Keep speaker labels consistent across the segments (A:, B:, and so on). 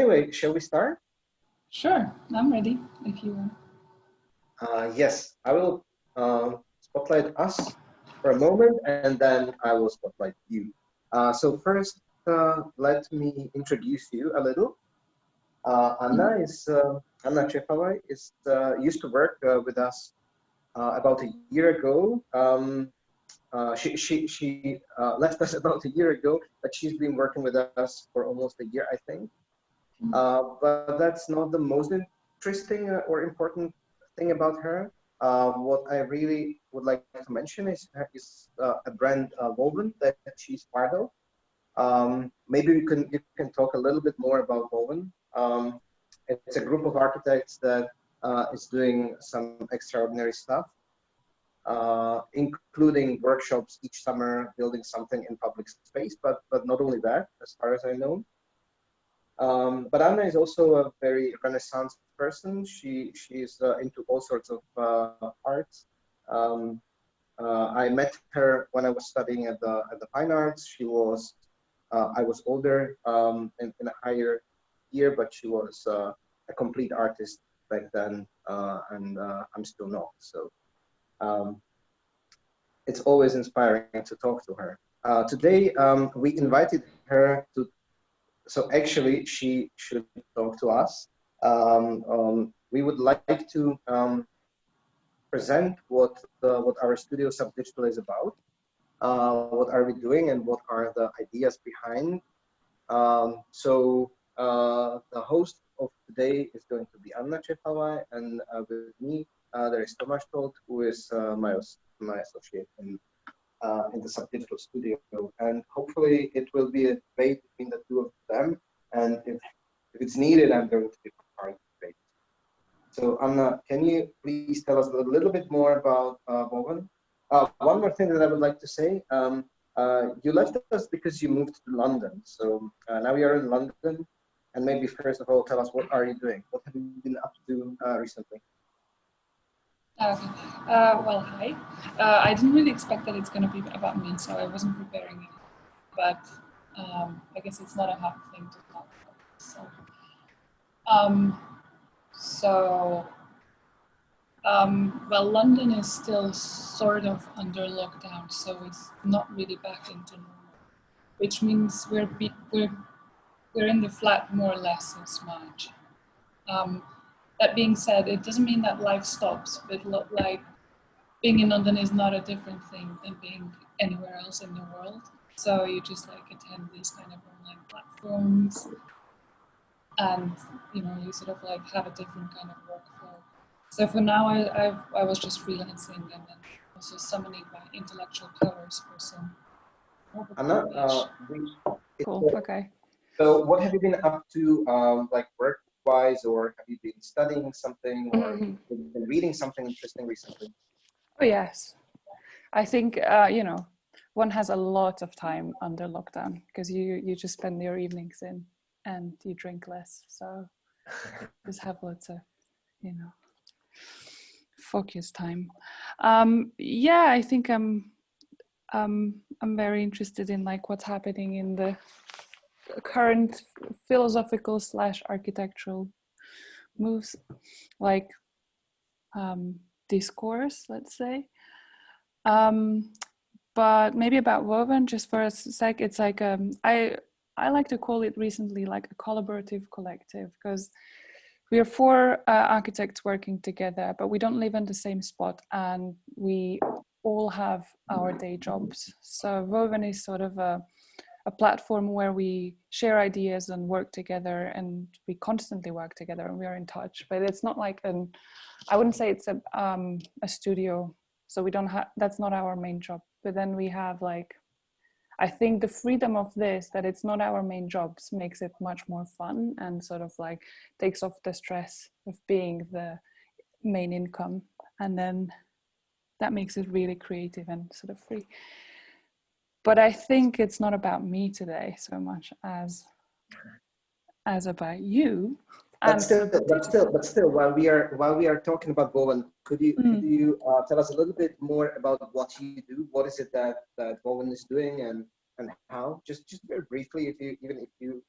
A: anyway, shall we start?
B: Sure, I'm ready if you want.
A: Yes, I will spotlight us for a moment, and then I will spotlight you. So first, let me introduce you a little. Anna Cséfalvay used to work with us about a year ago. She left us about a year ago, but she's been working with us for almost a year, I think. But that's not the most interesting or important thing about her. What I really would like to mention is a brand, Woven, that she's part of. Maybe you can talk a little bit more about Woven. It's a group of architects that is doing some extraordinary stuff, including workshops each summer, building something in public space, but not only that, as far as I know. But Anna is also a very Renaissance person. She's into all sorts of arts. I met her when I was studying at the Fine Arts. I was older in a higher year, but she was a complete artist back then, and I'm still not. So it's always inspiring to talk to her. Today we invited her to. So actually, she should talk to us. We would like to present what our studio Subdigital is about. What are we doing, and what are the ideas behind? So the host of today is going to be Anna Cséfalvay, and with me there is Tomáš Tholt, who is my associate in the Subdigital studio, and hopefully it will be a debate between the two of them, and if it's needed, I'm going to be part of the debate. So Anna, can you please tell us a little bit more about Woven? One more thing that I would like to say, you left us because you moved to London, so now you're in London, and maybe first of all tell us, what are you doing? What have you been up to recently?
B: Okay. Well, hi. I didn't really expect that it's going to be about me, so I wasn't preparing it. But I guess it's not a hard thing to talk about. Well, London is still sort of under lockdown, so it's not really back into normal, which means we're in the flat more or less as much. That being said, it doesn't mean that life stops, but like being in London is not a different thing than being anywhere else in the world. So you just like attend these kind of online platforms, and you sort of like have a different kind of workflow. So for now, I was just freelancing and then also summoning my intellectual powers for some.
A: Anna,
C: cool. Okay.
A: So what have you been up to, like work-wise, or have you been studying something, or been reading something interesting recently?
C: Oh yes, I think one has a lot of time under lockdown because you just spend your evenings in and you drink less, so just have lots of focus time. Yeah, I think I'm very interested in like what's happening in the current philosophical / architectural moves, like discourse, let's say. But maybe about Woven, just for a sec, it's like I like to call it recently like a collaborative collective, because we are 4 architects working together, but we don't live in the same spot, and we all have our day jobs. So Woven is sort of a platform where we share ideas and work together, and we constantly work together and we are in touch. But it's not like I wouldn't say it's a studio. So we don't have, that's not our main job. But then we have like, I think the freedom of this, that it's not our main jobs, makes it much more fun and sort of like takes off the stress of being the main income. And then that makes it really creative and sort of free. But I think it's not about me today so much as about you.
A: But still, while we are talking about Woven, could you tell us a little bit more about what you do? What is it that Woven is doing, and how? Just very briefly, if you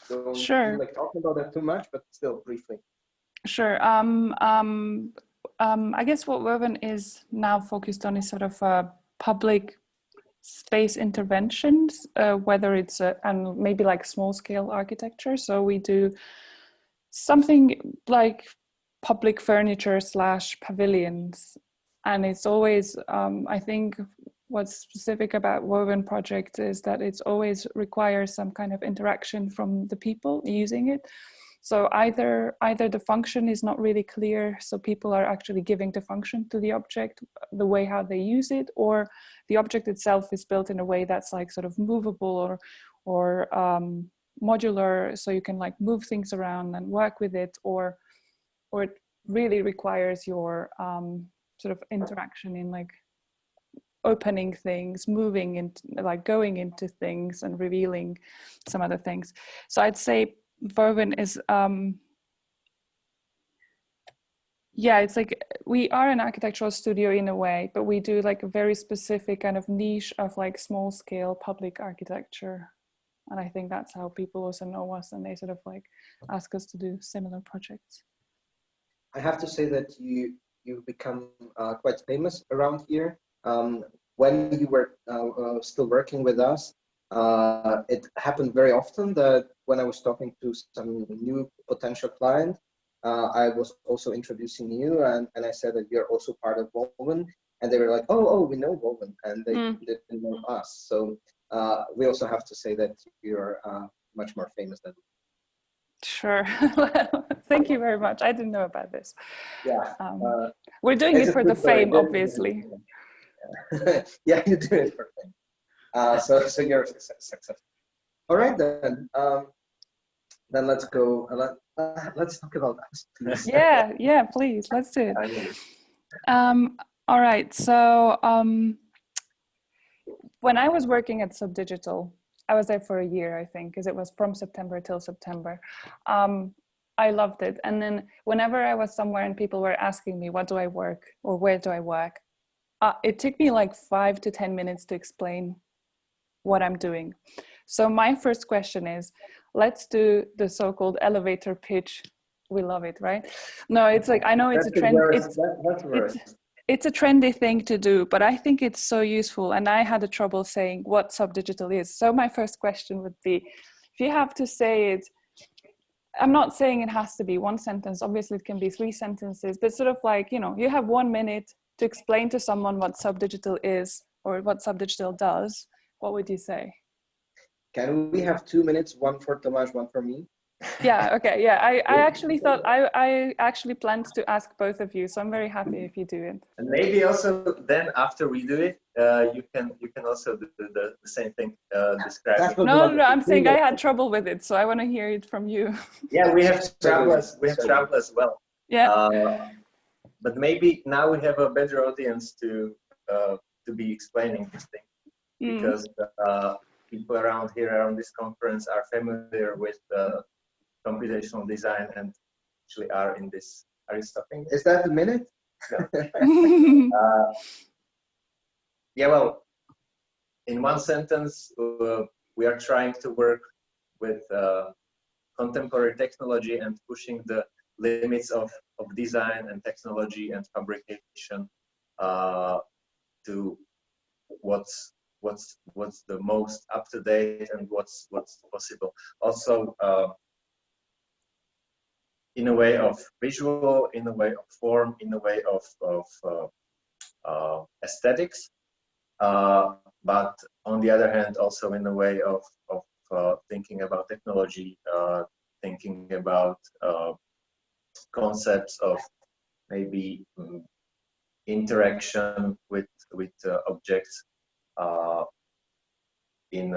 A: Don't
C: Sure.
A: like talking about that too much, but still briefly.
C: Sure. I guess what Woven is now focused on is sort of public space interventions, whether it's and maybe like small scale architecture. So we do something like public furniture / pavilions, and it's always I think what's specific about Woven project is that it's always requires some kind of interaction from the people using it. So either the function is not really clear, so people are actually giving the function to the object, the way how they use it, or the object itself is built in a way that's like sort of movable or modular, so you can like move things around and work with it, or it really requires your sort of interaction in like opening things, moving into like going into things and revealing some other things. So I'd say Woven is yeah, it's like we are an architectural studio in a way, but we do like a very specific kind of niche of like small scale public architecture. And I think that's how people also know us, and they sort of like ask us to do similar projects.
A: I have to say that you've become quite famous around here. When you were still working with us, it happened very often that when I was talking to some new potential client, I was also introducing you, and I said that you're also part of Woven, and they were like, oh, we know Woven, and they didn't know us. So we also have to say that you're much more famous than.
C: Sure. Well, thank you very much. I didn't know about this.
A: Yeah.
C: We're doing it for the fame, obviously.
A: Yeah, you do it for fame. So you're successful. All right, then. Then let's go. Let's talk about us, please.
C: Yeah, please. Let's do it. All right. So when I was working at Subdigital, I was there for a year, I think, because it was from September till September. I loved it. And then whenever I was somewhere and people were asking me, what do I work or where do I work? It took me like 5 to 10 minutes to explain what I'm doing. So my first question is, let's do the so-called elevator pitch. We love it, right? No, it's like, I know it's a trend. It's a trendy thing to do, but I think it's so useful. And I had a trouble saying what Subdigital is. So my first question would be, if you have to say it, I'm not saying it has to be one sentence. Obviously it can be 3 sentences, but sort of like, you know, you have 1 minute to explain to someone what Subdigital is or what Subdigital does. What would you say?
A: Can we have 2 minutes, one for Tomáš, one for me?
C: Yeah, okay, yeah. I actually thought, I actually planned to ask both of you, so I'm very happy if you do it.
D: And maybe also then after we do it, you can also do the same thing, describe it.
C: No, I'm saying I had trouble with it, so I want to hear it from you.
D: Yeah, we have travelers as well.
C: Yeah.
D: But maybe now we have a better audience to be explaining this thing, because people around here, around this conference, are familiar with computational design and actually are in this. Are you stopping?
A: Is that a minute?
D: No. Yeah, well, in one sentence, we are trying to work with contemporary technology and pushing the limits of design and technology and fabrication to what's the most up to date and what's possible. Also, in a way of visual, in a way of form, in a way of aesthetics, but on the other hand, also in a way of thinking about technology, thinking about concepts of maybe interaction with objects, in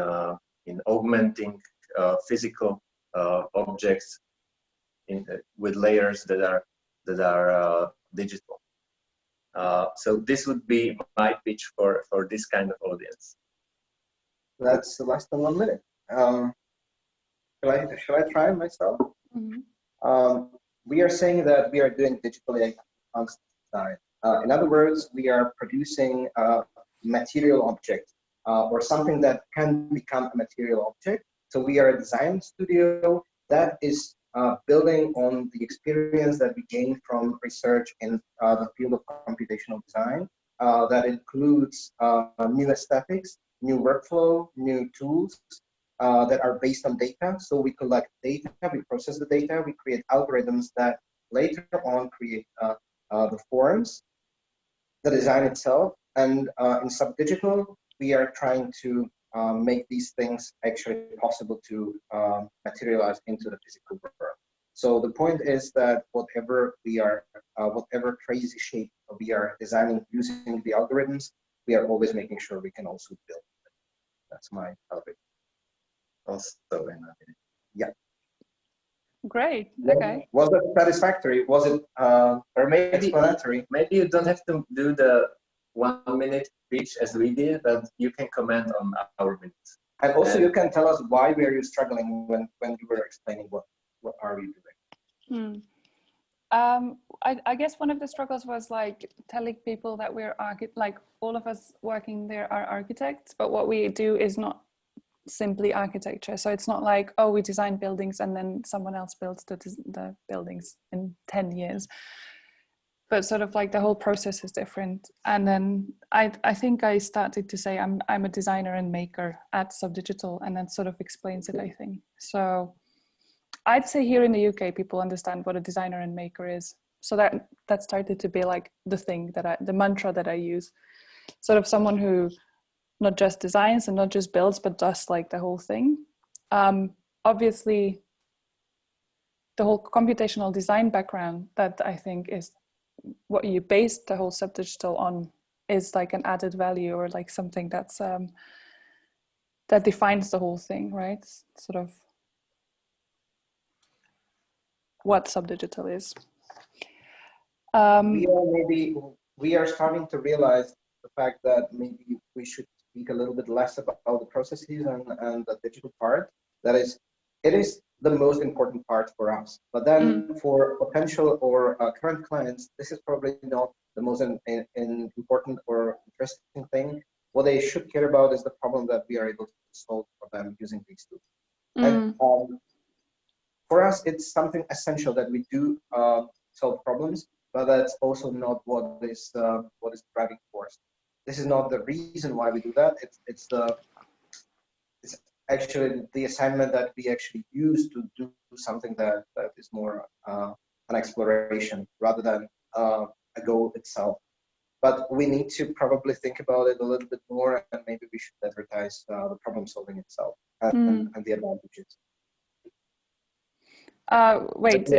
D: augmenting physical objects with layers that are digital. So this would be my pitch for this kind of audience.
A: That's less than 1 minute. Shall I try myself?
C: Mm-hmm.
A: We are saying that we are doing digital design. In other words, we are producing a material object or something that can become a material object. So we are a design studio that is building on the experience that we gained from research in the field of computational design. That includes new aesthetics, new workflow, new tools that are based on data. So we collect data, we process the data, we create algorithms that later on create the forms, the design itself. And in Subdigital, we are trying to make these things actually possible to materialize into the physical world. So the point is that whatever crazy shape we are designing using the algorithms, we are always making sure we can also build it. That's my topic. Also, yeah.
C: Great. Okay.
A: Was it satisfactory? Was it or maybe explanatory?
D: Maybe you don't have to do the 1 minute speech as we did, but you can comment on our minutes.
A: And also, you can tell us why were you struggling when you were explaining what are we doing.
C: I guess one of the struggles was like telling people that we're like all of us working there are architects, but what we do is not simply architecture. So it's not like, oh, we design buildings and then someone else builds the buildings in 10 years. But sort of like the whole process is different. And then I think I started to say I'm a designer and maker at Subdigital, and that sort of explains it, I think. So I'd say here in the UK, people understand what a designer and maker is. So that started to be like the thing the mantra that I use. Sort of someone who not just designs and not just builds, but does like the whole thing. Obviously, the whole computational design background that I think is what you base the whole Subdigital on is like an added value, or like something that's that defines the whole thing, right? Sort of what Subdigital is.
A: We are starting to realize the fact that maybe we should speak a little bit less about the processes and the digital part. That is, it is the most important part for us. But then for potential or current clients, this is probably not the most important or interesting thing. What they should care about is the problem that we are able to solve for them using these tools. And for us, it's something essential that we do solve problems, but that's also not what is driving force. This is not the reason why we do that. It's actually the assignment that we actually use to do something that is more an exploration rather than a goal itself. But we need to probably think about it a little bit more, and maybe we should advertise the problem solving itself and the advantages.
C: Wait,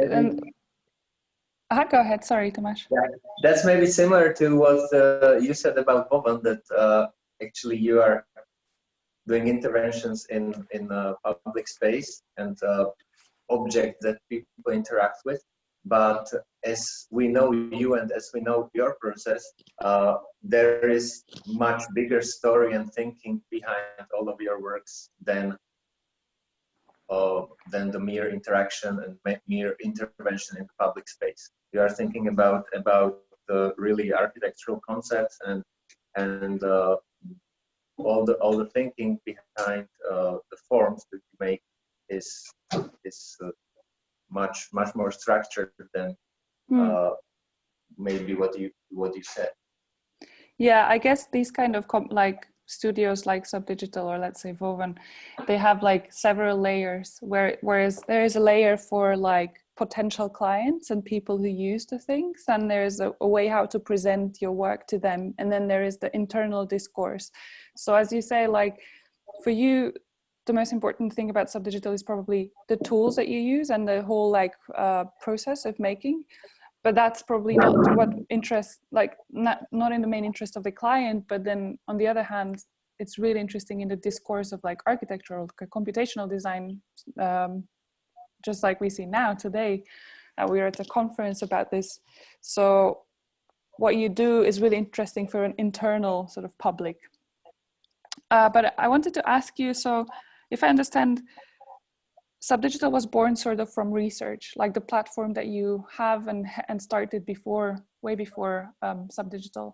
C: go ahead. Sorry, Tomáš.
D: Yeah, that's maybe similar to what you said about Woven, that actually you are doing interventions in public space and objects that people interact with. But as we know you and as we know your process, there is much bigger story and thinking behind all of your works than the mere interaction and mere intervention in public space. You are thinking about the really architectural concepts and all the thinking behind the forms that you make is much more structured than maybe what you said.
C: Yeah, I guess these kind of like studios like Subdigital or let's say Woven, they have like several layers whereas there is a layer for like potential clients and people who use the things, and there's a way how to present your work to them, and then there is the internal discourse. So as you say, like for you the most important thing about Subdigital is probably the tools that you use and the whole like process of making, but that's probably not what interests, like not in the main interest of the client. But then on the other hand, it's really interesting in the discourse of like architectural computational design, just like we see now today. We're at a conference about this. So what you do is really interesting for an internal sort of public. But I wanted to ask you, so if I understand, Subdigital was born sort of from research, like the platform that you have and started way before Subdigital.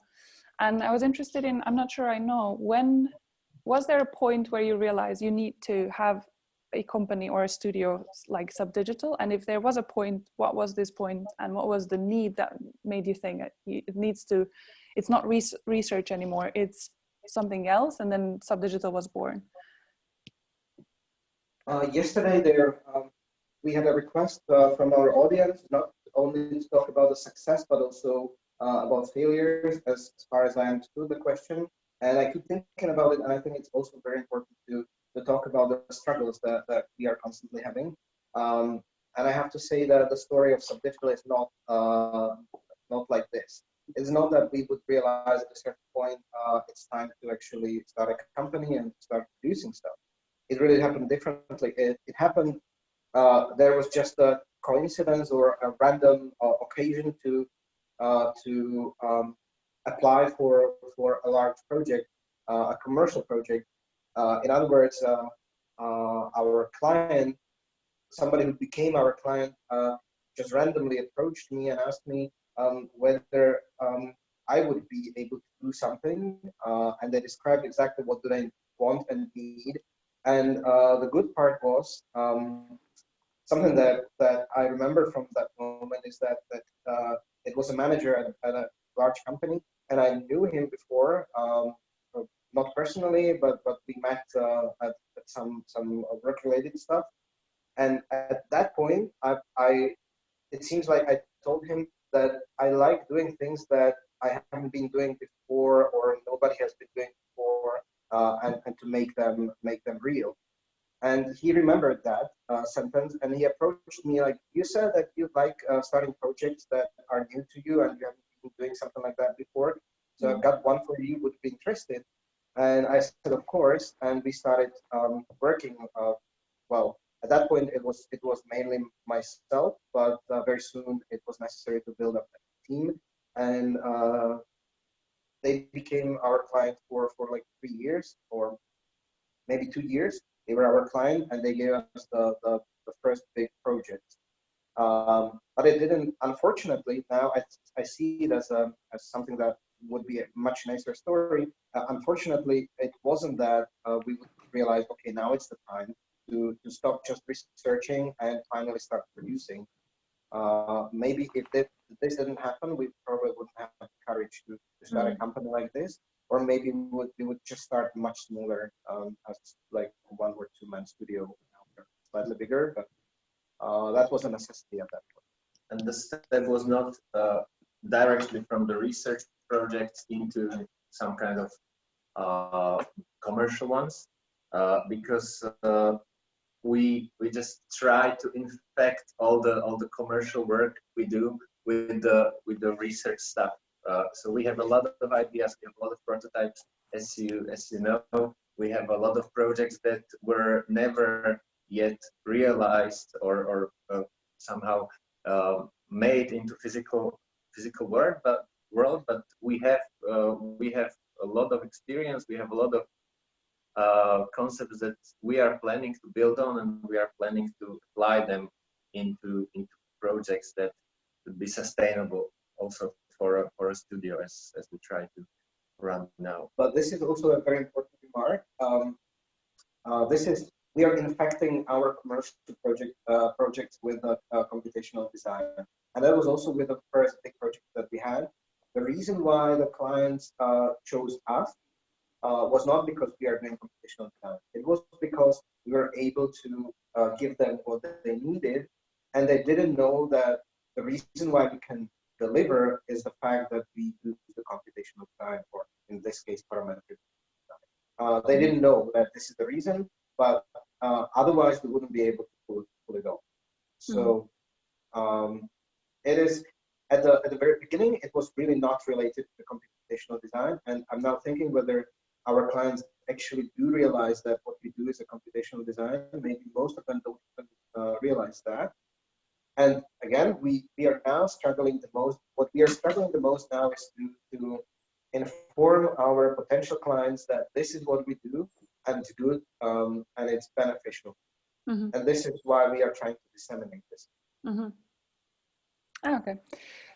C: And I was interested in, I'm not sure I know, when was there a point where you realized you need to have a company or a studio like Subdigital? And if there was a point, what was this point, and what was the need that made you think it needs to, it's not research anymore, it's something else, and then Subdigital was born?
A: Yesterday we had a request from our audience, not only to talk about the success, but also about failures, as far as I understood the question. And I keep thinking about it, and I think it's also very important to talk about the struggles that we are constantly having. And I have to say that the story of Subdigital is not like this. It's not that we would realize at a certain point it's time to actually start a company and start producing stuff. It really happened differently. It happened, there was just a coincidence or a random occasion to apply for a large project, a commercial project. In other words, our client, somebody who became our client, just randomly approached me and asked me whether I would be able to do something, and they described exactly what do they want and need. And the good part was something that I remember from that moment is that it was a manager at a large company, and I knew him before, not personally, but we met at some work-related stuff. And at that point, it seems like I told him that I like doing things that I haven't been doing before, or nobody has been doing before, and to make them real. And he remembered that sentence, and he approached me like, you said that you like starting projects that are new to you, and you haven't been doing something like that before. So I've got one for you, would you be interested? And I said, of course. And we started working. Well, at that point, it was mainly myself, but very soon it was necessary to build up a team. And they became our client for like 3 years, or maybe 2 years. They were our client, and they gave us the first big project. But it didn't, unfortunately. Now I see it as something that would be a much nicer story. Unfortunately, it wasn't that we would realize, okay, now it's the time to stop just researching and finally start producing. Maybe if this didn't happen, we probably wouldn't have the courage to start a company like this, or maybe we would just start much smaller, as like 1 or 2 man studio, slightly bigger, but that was a necessity at that point.
D: And the step was not directly from the research projects into some kind of commercial ones, because we just try to infect all the commercial work we do with the research stuff. So we have a lot of ideas, we have a lot of prototypes, as you know. We have a lot of projects that were never yet realized or somehow made into physical world, but we have a lot of experience. We have a lot of concepts that we are planning to build on, and we are planning to apply them into projects that would be sustainable also for a studio as we try to run now.
A: But this is also a very important remark. We are infecting our commercial projects with computational design, and that was also with the first big project that we had. The reason why the clients chose us was not because we are doing computational design. It was because we were able to give them what they needed, and they didn't know that the reason why we can deliver is the fact that we use the computational design, or in this case, parametric design. They didn't know that this is the reason, but otherwise we wouldn't be able to pull it off. So it is, at the very beginning, it was really not related to computational design, and I'm now thinking whether our clients actually do realize that what we do is a computational design. Maybe most of them don't realize that. And again, we are now struggling the most. What we are struggling the most now is to inform our potential clients that this is what we do, and it's good, and it's beneficial. And this is why we are trying to disseminate this.
C: Okay,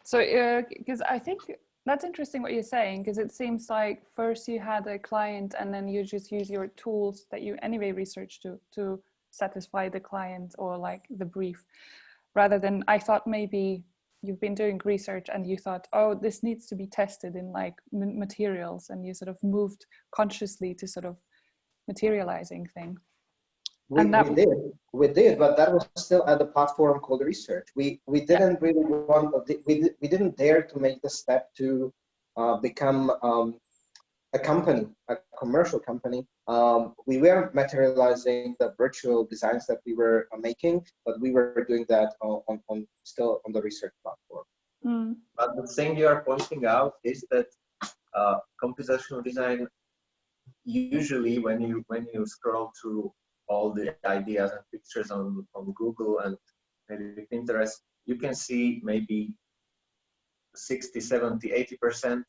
C: so because I think that's interesting what you're saying, because it seems like first you had a client and then you just use your tools that you anyway research to satisfy the client or like the brief, rather than I thought maybe you've been doing research and you thought, oh, this needs to be tested in like materials, and you sort of moved consciously to sort of materializing thing.
A: We did, but that was still at the platform called research. We didn't really want, we didn't dare to make the step to become a company, a commercial company. We were materializing the virtual designs that we were making, but we were doing that still on the research platform.
C: Mm.
D: But the thing you are pointing out is that computational design, usually when you scroll through all the ideas and pictures on Google and maybe Pinterest, you can see maybe 60, 70, 80%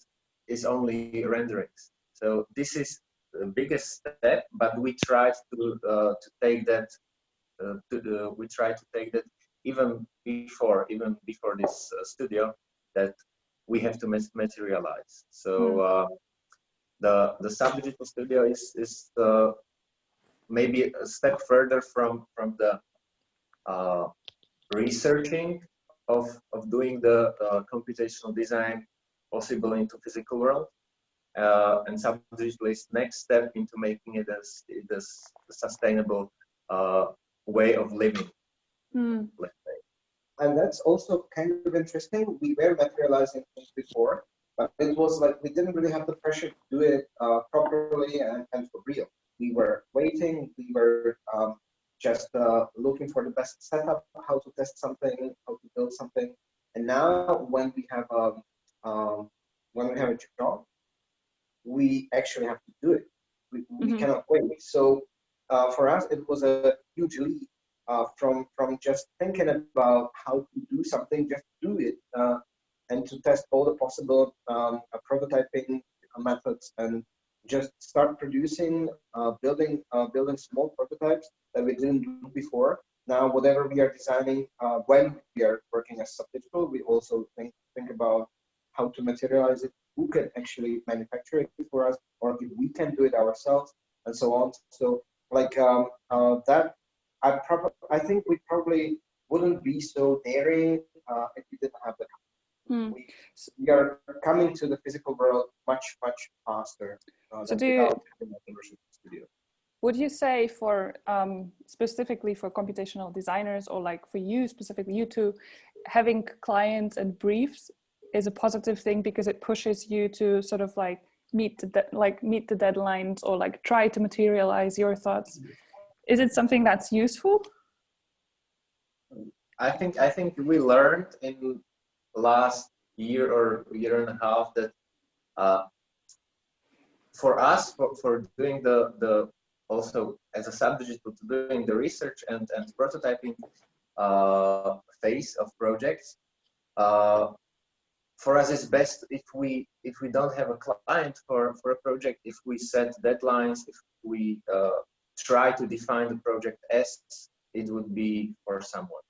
D: is only renderings. So this is the biggest step, but we tried to take that. We tried to take that even before this studio, that we have to materialize. So the Subdigital studio is maybe a step further from the researching of doing the computational design possible into physical world, and Subdigital is next step into making it as a sustainable way of living, let's say.
A: And that's also kind of interesting. We were materializing things before, but it was like we didn't really have the pressure to do it properly and for real. We were waiting, we were just looking for the best setup, how to test something, how to build something. And now when we have a job, we actually have to do it. We cannot wait. So for us, it was a huge leap from just thinking about how to do something, just do it, and to test all the possible prototyping methods and just start producing, building small prototypes that we didn't do before. Now, whatever we are designing, when we are working as Subdigital, we also think about how to materialize it, who can actually manufacture it for us, or if we can do it ourselves, and so on. So, like that, I think we probably wouldn't be so daring if we didn't have the company. We are coming to the physical world much faster.
C: So would you say for specifically for computational designers, or like for you specifically, you two, having clients and briefs is a positive thing because it pushes you to sort of like meet the deadlines, or like try to materialize your thoughts? Is it something that's useful?
D: I think we learned in last year or year and a half that for us, for doing the also as a Subdigital, to doing the research and prototyping phase of projects, for us it's best if we don't have a client for a project, if we set deadlines, if we try to define the project as it would be for someone.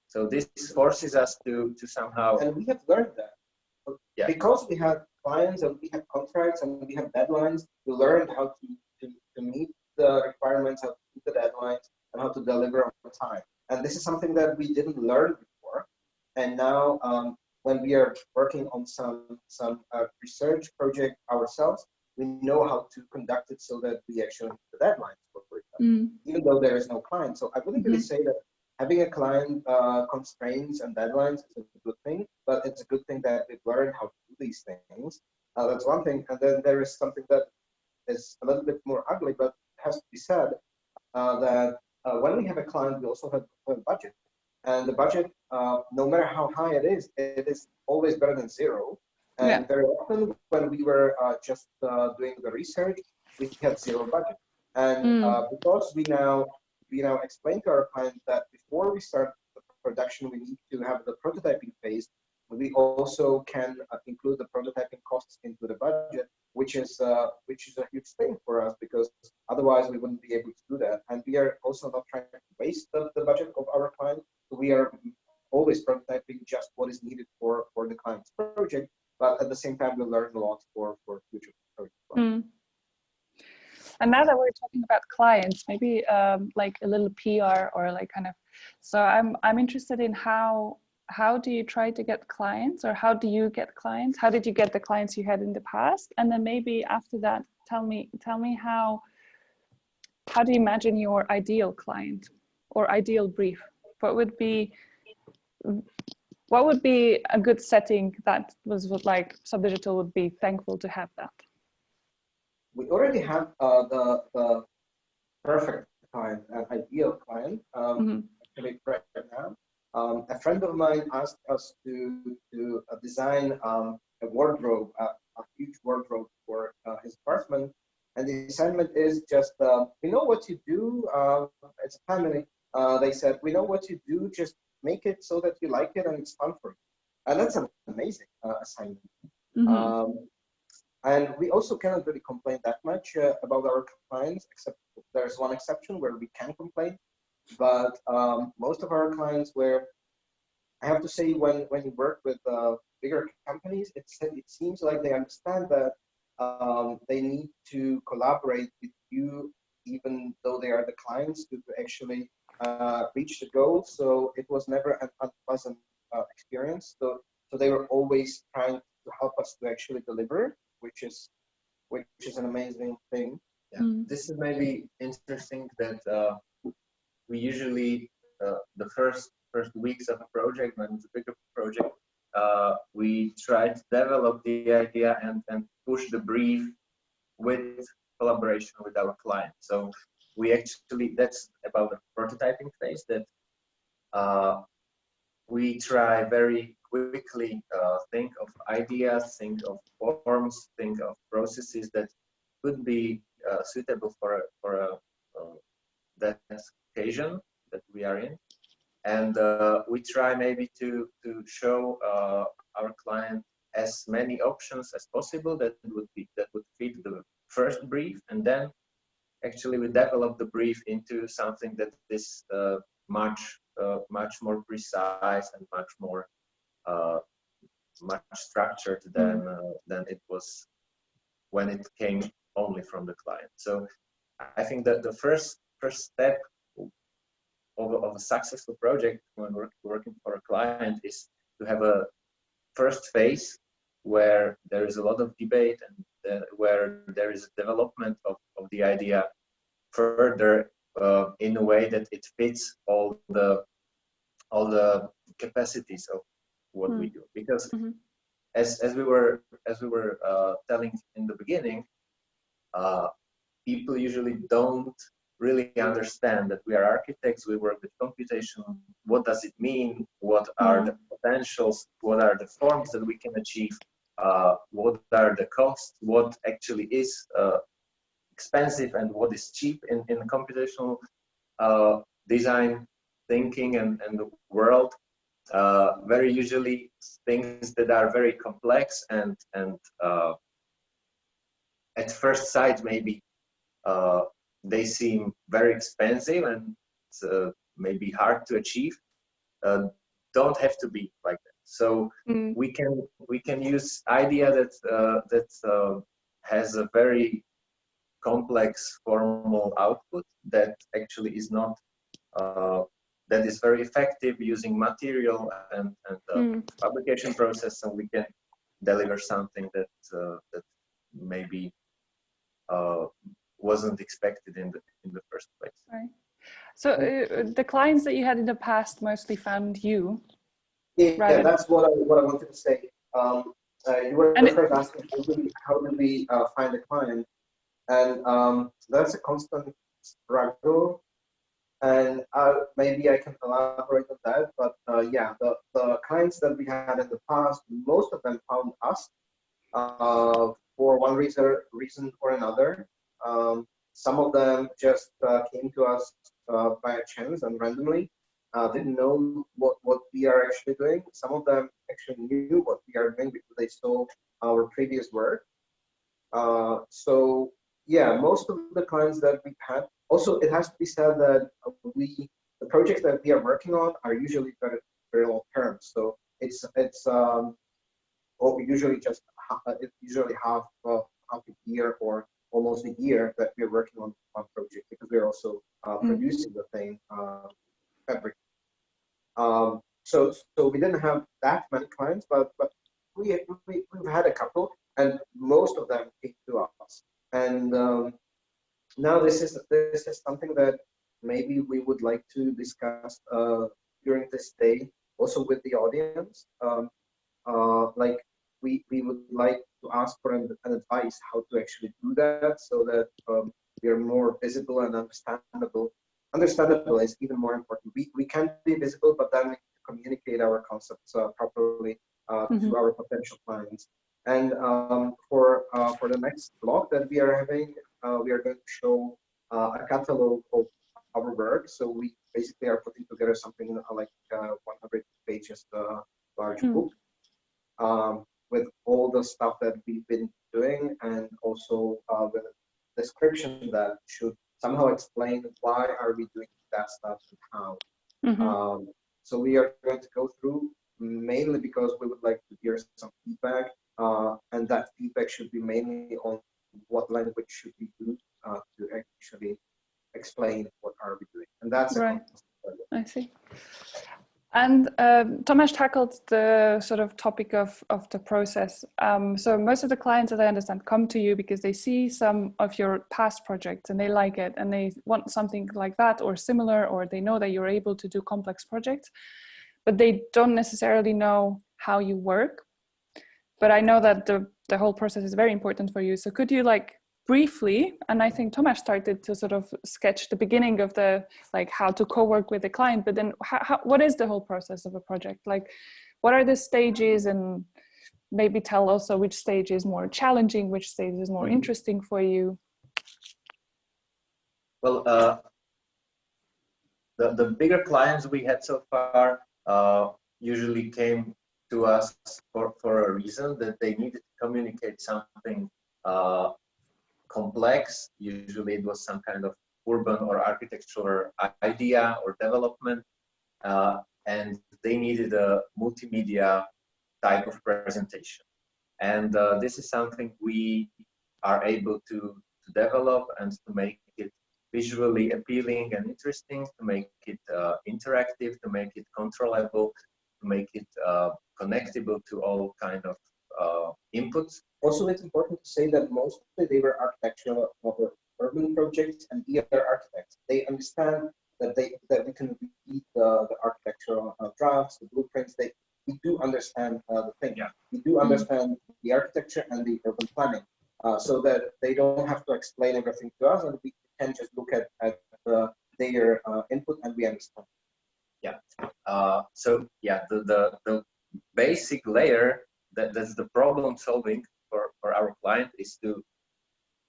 D: So this forces us to somehow,
A: and we have learned that. Yeah. Because we have clients and we have contracts and we have deadlines, we learned how to meet the requirements, how to meet the deadlines, and how to deliver on time. And this is something that we didn't learn before. And now, when we are working on some research project ourselves, we know how to conduct it so that we actually meet the deadlines for it, even though there is no client. So I wouldn't really say that having a client constraints and deadlines is a good thing, but it's a good thing that we've learned how to do these things. That's one thing. And then there is something that is a little bit more ugly, but has to be said, that when we have a client, we also have a budget. And the budget, no matter how high it is always better than zero. And very often when we were just doing the research, we had zero budget. And because we now explain to our clients that before we start the production, we need to have the prototyping phase. We also can include the prototyping costs into the budget, which is a huge thing for us, because otherwise we wouldn't be able to do that. And we are also not trying to waste the budget of our client. So we are always prototyping just what is needed for the client's project, but at the same time we learn a lot for future projects.
C: And now that we're talking about clients, maybe like a little PR or like kind of, so I'm interested in how do you try to get clients, or how do you get clients? How did you get the clients you had in the past? And then maybe after that, tell me how do you imagine your ideal client or ideal brief? What would be a good setting that was like Subdigital would be thankful to have that?
A: We already have the perfect client, an ideal client, actually right now. A friend of mine asked us to design a wardrobe, a huge wardrobe for his apartment. And the assignment is just, we know what you do, as a family. They said, we know what you do, just make it so that you like it and it's fun for you. And that's an amazing assignment. And we also cannot really complain that much about our clients, except there's one exception where we can complain. But most of our clients, where I have to say, when you work with bigger companies, it seems like they understand that they need to collaborate with you, even though they are the clients, to actually reach the goal. So it was never an unpleasant experience. So they were always trying to help us to actually deliver, which is an amazing thing.
D: Yeah. This is maybe interesting that we usually the first weeks of a project, when it's a bigger project, we try to develop the idea and push the brief with collaboration with our client. So we actually, that's about the prototyping phase, that we try very quickly think of ideas, think of forms, think of processes that could be suitable for that occasion that we are in, and we try maybe to show our client as many options as possible that would fit the first brief, and then actually we develop the brief into something that is much more precise and much structured than it was when it came only from the client. So I think that the first step of a successful project when working for a client is to have a first phase where there is a lot of debate and where there is a development of the idea further in a way that it fits all the capacities of what we do. Because as we were telling in the beginning, people usually don't really understand that we are architects, we work with computation. What does it mean? What are the potentials? What are the forms that we can achieve? What are the costs? What actually is expensive and what is cheap in computational design thinking and the world? Very usually things that are very complex and at first sight maybe they seem very expensive and maybe hard to achieve, don't have to be like that. So we can use idea that has a very complex formal output that actually is not that is very effective using material and fabrication process, and we can deliver something that that maybe wasn't expected in the first place.
C: Right. So the clients that you had in the past mostly found you.
A: Yeah, that's what I wanted to say. You were first asking how do we find a client, and that's a constant struggle. And maybe I can elaborate on that. But yeah, the clients that we had in the past, most of them found us for one reason or another. Some of them just came to us by a chance and randomly, didn't know what we are actually doing. Some of them actually knew what we are doing because they saw our previous work. So yeah, most of the clients that we've had, also it has to be said that the projects that we are working on are usually very, very long term. So it's usually just half a year or almost a year that we're working on one project, because we're also producing the thing fabric. So we didn't have that many clients, but we've had a couple, and most of them came to us. And now this is something that maybe we would like to discuss during this day, also with the audience. Like we would like to ask for an advice how to actually do that, so that we are more visible and understandable. Understandable is even more important. We can be visible, but then we communicate our concepts properly to our potential clients. And for the next blog that we are having, we are going to show a catalog of our work. So we basically are putting together something like 100 pages large book with all the stuff that we've been doing, and also with a description that should somehow explain why are we doing that stuff and how. So we are going to go through mainly because we would like to hear some feedback, and that feedback should be mainly on what language should we use to actually explain what are we doing. And that's
C: right. I see. And Tomáš tackled the sort of topic of the process. So most of the clients, as I understand, come to you because they see some of your past projects and they like it and they want something like that or similar, or they know that you're able to do complex projects, but they don't necessarily know how you work. But I know that the whole process is very important for you. So could you briefly, and I think Tomáš started to sort of sketch the beginning of the how to co-work with the client, but then what is the whole process of a project? What are the stages, and maybe tell also which stage is more challenging, which stage is more interesting for you?
D: Well, the bigger clients we had so far usually came to us for a reason, that they needed to communicate something complex. Usually it was some kind of urban or architectural idea or development, and they needed a multimedia type of presentation. And this is something we are able to develop and to make it visually appealing and interesting, to make it interactive, to make it controllable, to make it connectable to all kind of inputs.
A: Also, it's important to say that mostly they were architectural or urban projects, and we are architects. They understand that we can read the architectural drafts, the blueprints. We do understand the thing. Yeah. We do understand the architecture and the urban planning, so that they don't have to explain everything to us, and we can just look at their input and we understand.
D: Yeah. So yeah, the basic layer that's the problem solving for our client is to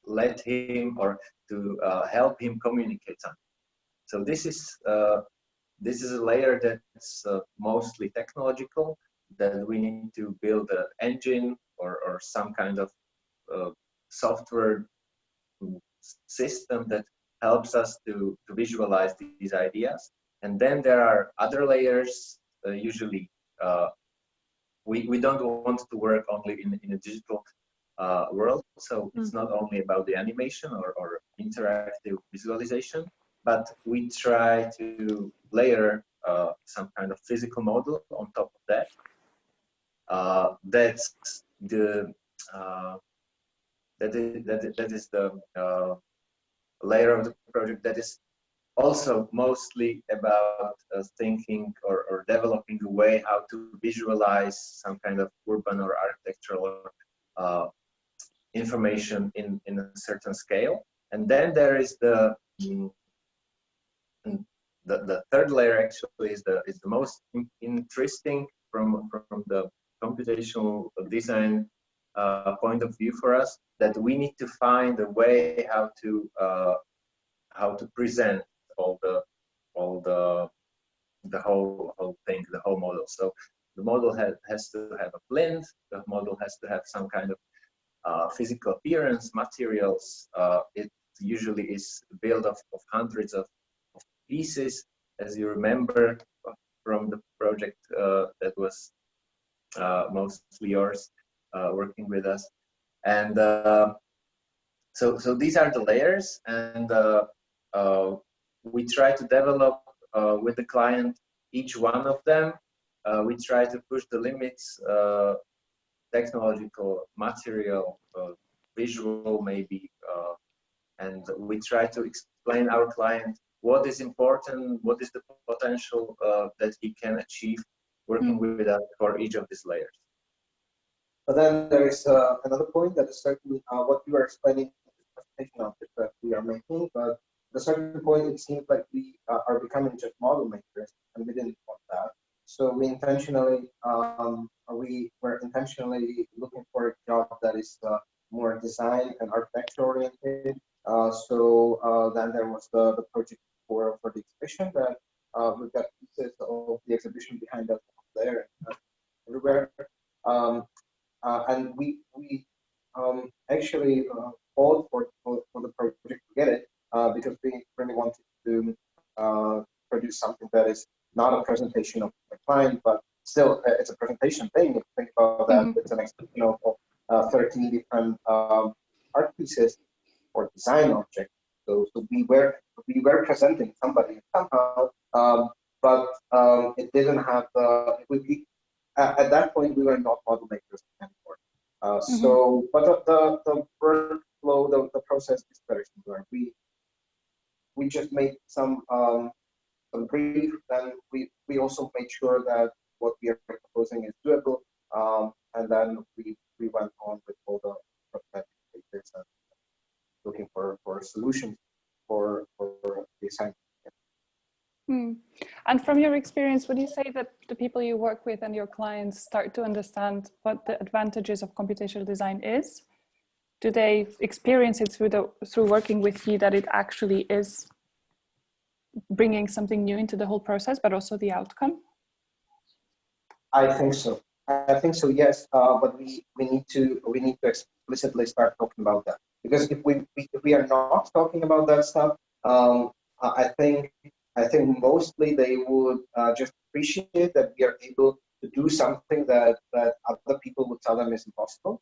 D: let him or to help him communicate something. So this is a layer that's mostly technological, that we need to build an engine or some kind of software system that helps us to visualize these ideas. And then there are other layers. Usually we don't want to work only in a digital world, so it's not only about the animation or interactive visualization, but we try to layer some kind of physical model on top of that. That's the that is the layer of the project that is also mostly about thinking or developing a way how to visualize some kind of urban or architectural information in a certain scale. And then there is the third layer actually is the most interesting from the computational design point of view for us, that we need to find a way how to present all the whole thing, the whole model. So the model has to have a plinth, the model has to have some kind of physical appearance, materials. It usually is built of hundreds of pieces, as you remember from the project that was mostly yours, working with us. And So these are the layers, and we try to develop with the client each one of them. We try to push the limits, technological, material, visual maybe, and we try to explain our client what is important, what is the potential that he can achieve working with us for each of these layers.
A: But then there is another point that is certainly what you are explaining is the presentation object that we are making, but at a certain point it seems like we are becoming just model makers, and we didn't want that. So we intentionally, we were intentionally looking for a job that is more design and architecture oriented. So then there was the project for the exhibition that we've got pieces of the exhibition behind us there and everywhere. And we actually fought for the project to get it because we really wanted to produce something that is not a presentation of the client, but still it's a presentation thing. If you think about that, it's an exhibition of 13 different art pieces or design objects. So we were presenting somebody somehow, but it didn't have the. At that point, we were not model makers anymore. So, but the workflow, the process is very similar. We just made some brief, then we also made sure that what we are proposing is doable, and then we went on with all the prototype papers and looking for solutions for the assignment.
C: And from your experience, would you say that the people you work with and your clients start to understand what the advantages of computational design is? Do they experience it through working with you that it actually is bringing something new into the whole process, but also the outcome?
A: I think so. Yes. But we need to explicitly start talking about that, because if we are not talking about that stuff, I think mostly they would just appreciate that we are able to do something that other people would tell them is impossible.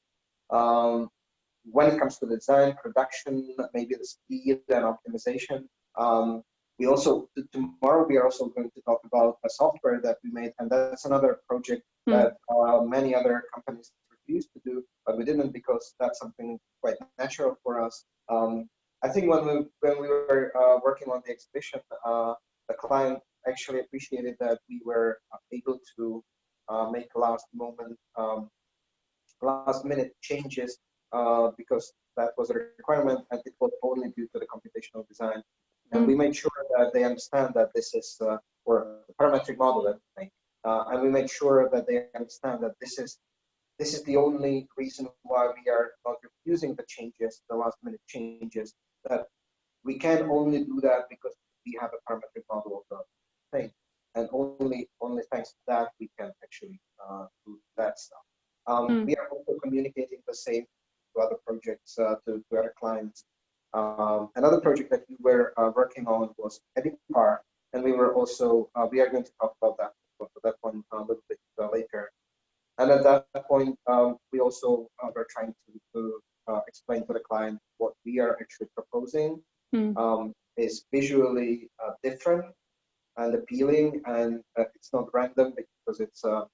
A: When it comes to design, production, maybe the speed and optimization. We also, tomorrow we are also going to talk about a software that we made, and that's another project that many other companies refused to do, but we didn't because that's something quite natural for us. I think when we were working on the exhibition, the client actually appreciated that we were able to make last minute changes because that was a requirement, and it was only due to the computational design. And we made sure that they understand that this is for the parametric model that we make, and we made sure that they understand that this is the only reason why we are not refusing the changes, the last minute changes. That we can only do that because we have a parametric model of the thing, and only thanks to that we can actually do that stuff. We are also communicating the same to other projects, to other clients. Another project that we were working on was Edipar, and we were also we are going to talk about that one a little bit later. And at that point, we also were trying to explain to the client what we are actually proposing is visually different and appealing, and it's not random because it's a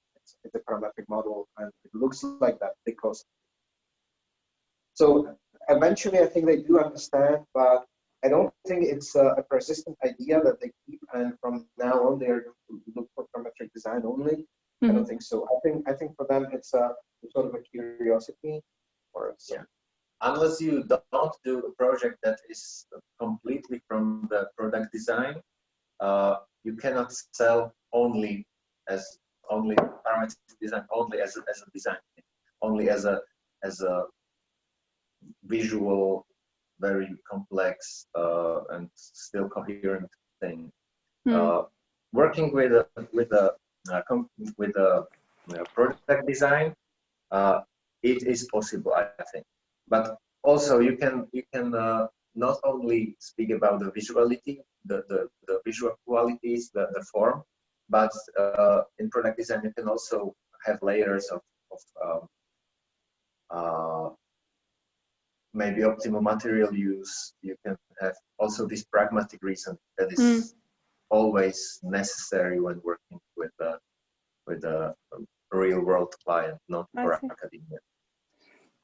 A: parametric model, and it looks like that because. So eventually, I think they do understand, but I don't think it's a persistent idea that they keep, and from now on they are going to look for parametric design only. I don't think so. I think for them it's sort of a curiosity, or
D: unless you don't do a project that is completely from the product design, you cannot sell only parametric design, only as a design thing, only as a visual, very complex and still coherent thing. Working with a product design, it is possible, I think. But also you can not only speak about the visuality, the visual qualities, the form, but in product design you can also have layers of maybe optimal material use. You can have also this pragmatic reason that is always necessary when working with a real world client, not for academia.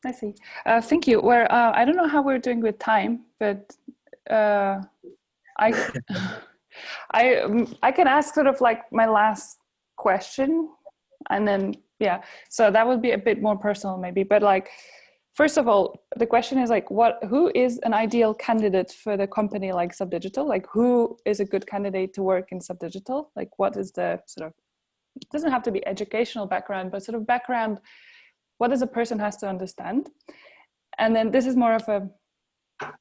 C: I see. Thank you. I don't know how we're doing with time, but I can ask sort of like my last question, and then yeah. So that would be a bit more personal, maybe. But like, first of all, the question is like, who is an ideal candidate for the company like Subdigital? Like, who is a good candidate to work in Subdigital? Like, what is the sort of, it doesn't have to be educational background, but sort of background, what does a person has to understand? And then this is more of a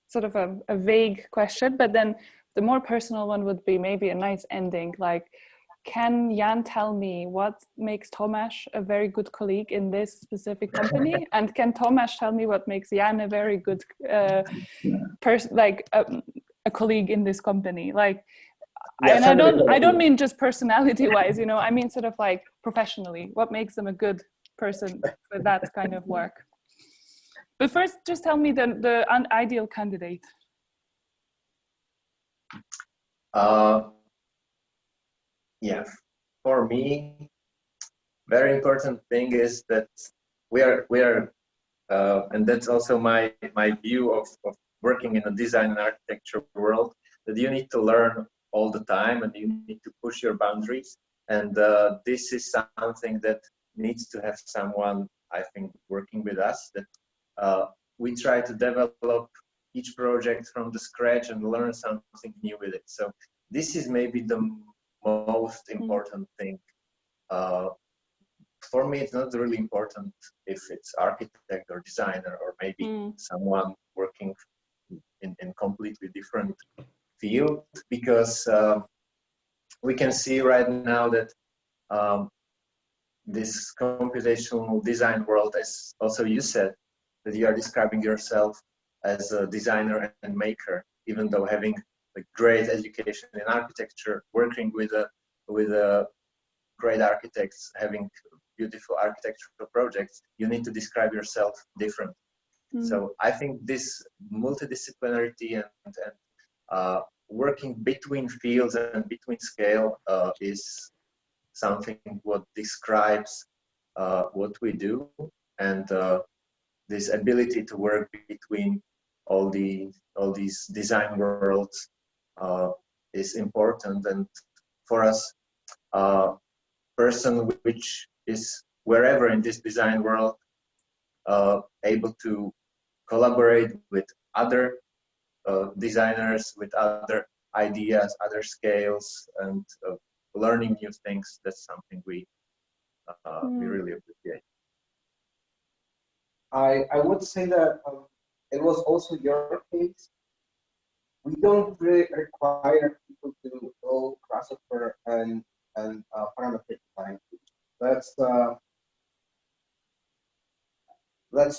C: sort of a vague question, but then the more personal one would be maybe a nice ending. Like, can Ján tell me what makes Tomáš a very good colleague in this specific company? And can Tomáš tell me what makes Ján a very good person, like a colleague in this company? Like, and I don't mean just personality wise, you know, I mean sort of like professionally, what makes them a good person for that kind of work? But first, just tell me the ideal candidate.
D: Yeah, for me, very important thing is that we are and that's also my view of working in a design and architecture world, that you need to learn all the time and you need to push your boundaries. And this is something that needs to have someone, I think, working with us, that we try to develop each project from the scratch and learn something new with it. So this is maybe the most important thing. For me, it's not really important if it's architect or designer or maybe someone working in completely different field, because we can see right now that this computational design world, as also you said, that you are describing yourself as a designer and maker, even though having a great education in architecture, working with a great architects, having beautiful architectural projects, you need to describe yourself different. So I think this multidisciplinarity and working between fields and between scale is something what describes what we do, and this ability to work between all these design worlds is important. And for us, person which is wherever in this design world, able to collaborate with other designers, with other ideas, other scales, and learning new things, that's something we really appreciate.
A: I would say that it was also your case. We don't really require people to know grasshopper and parametric design. That's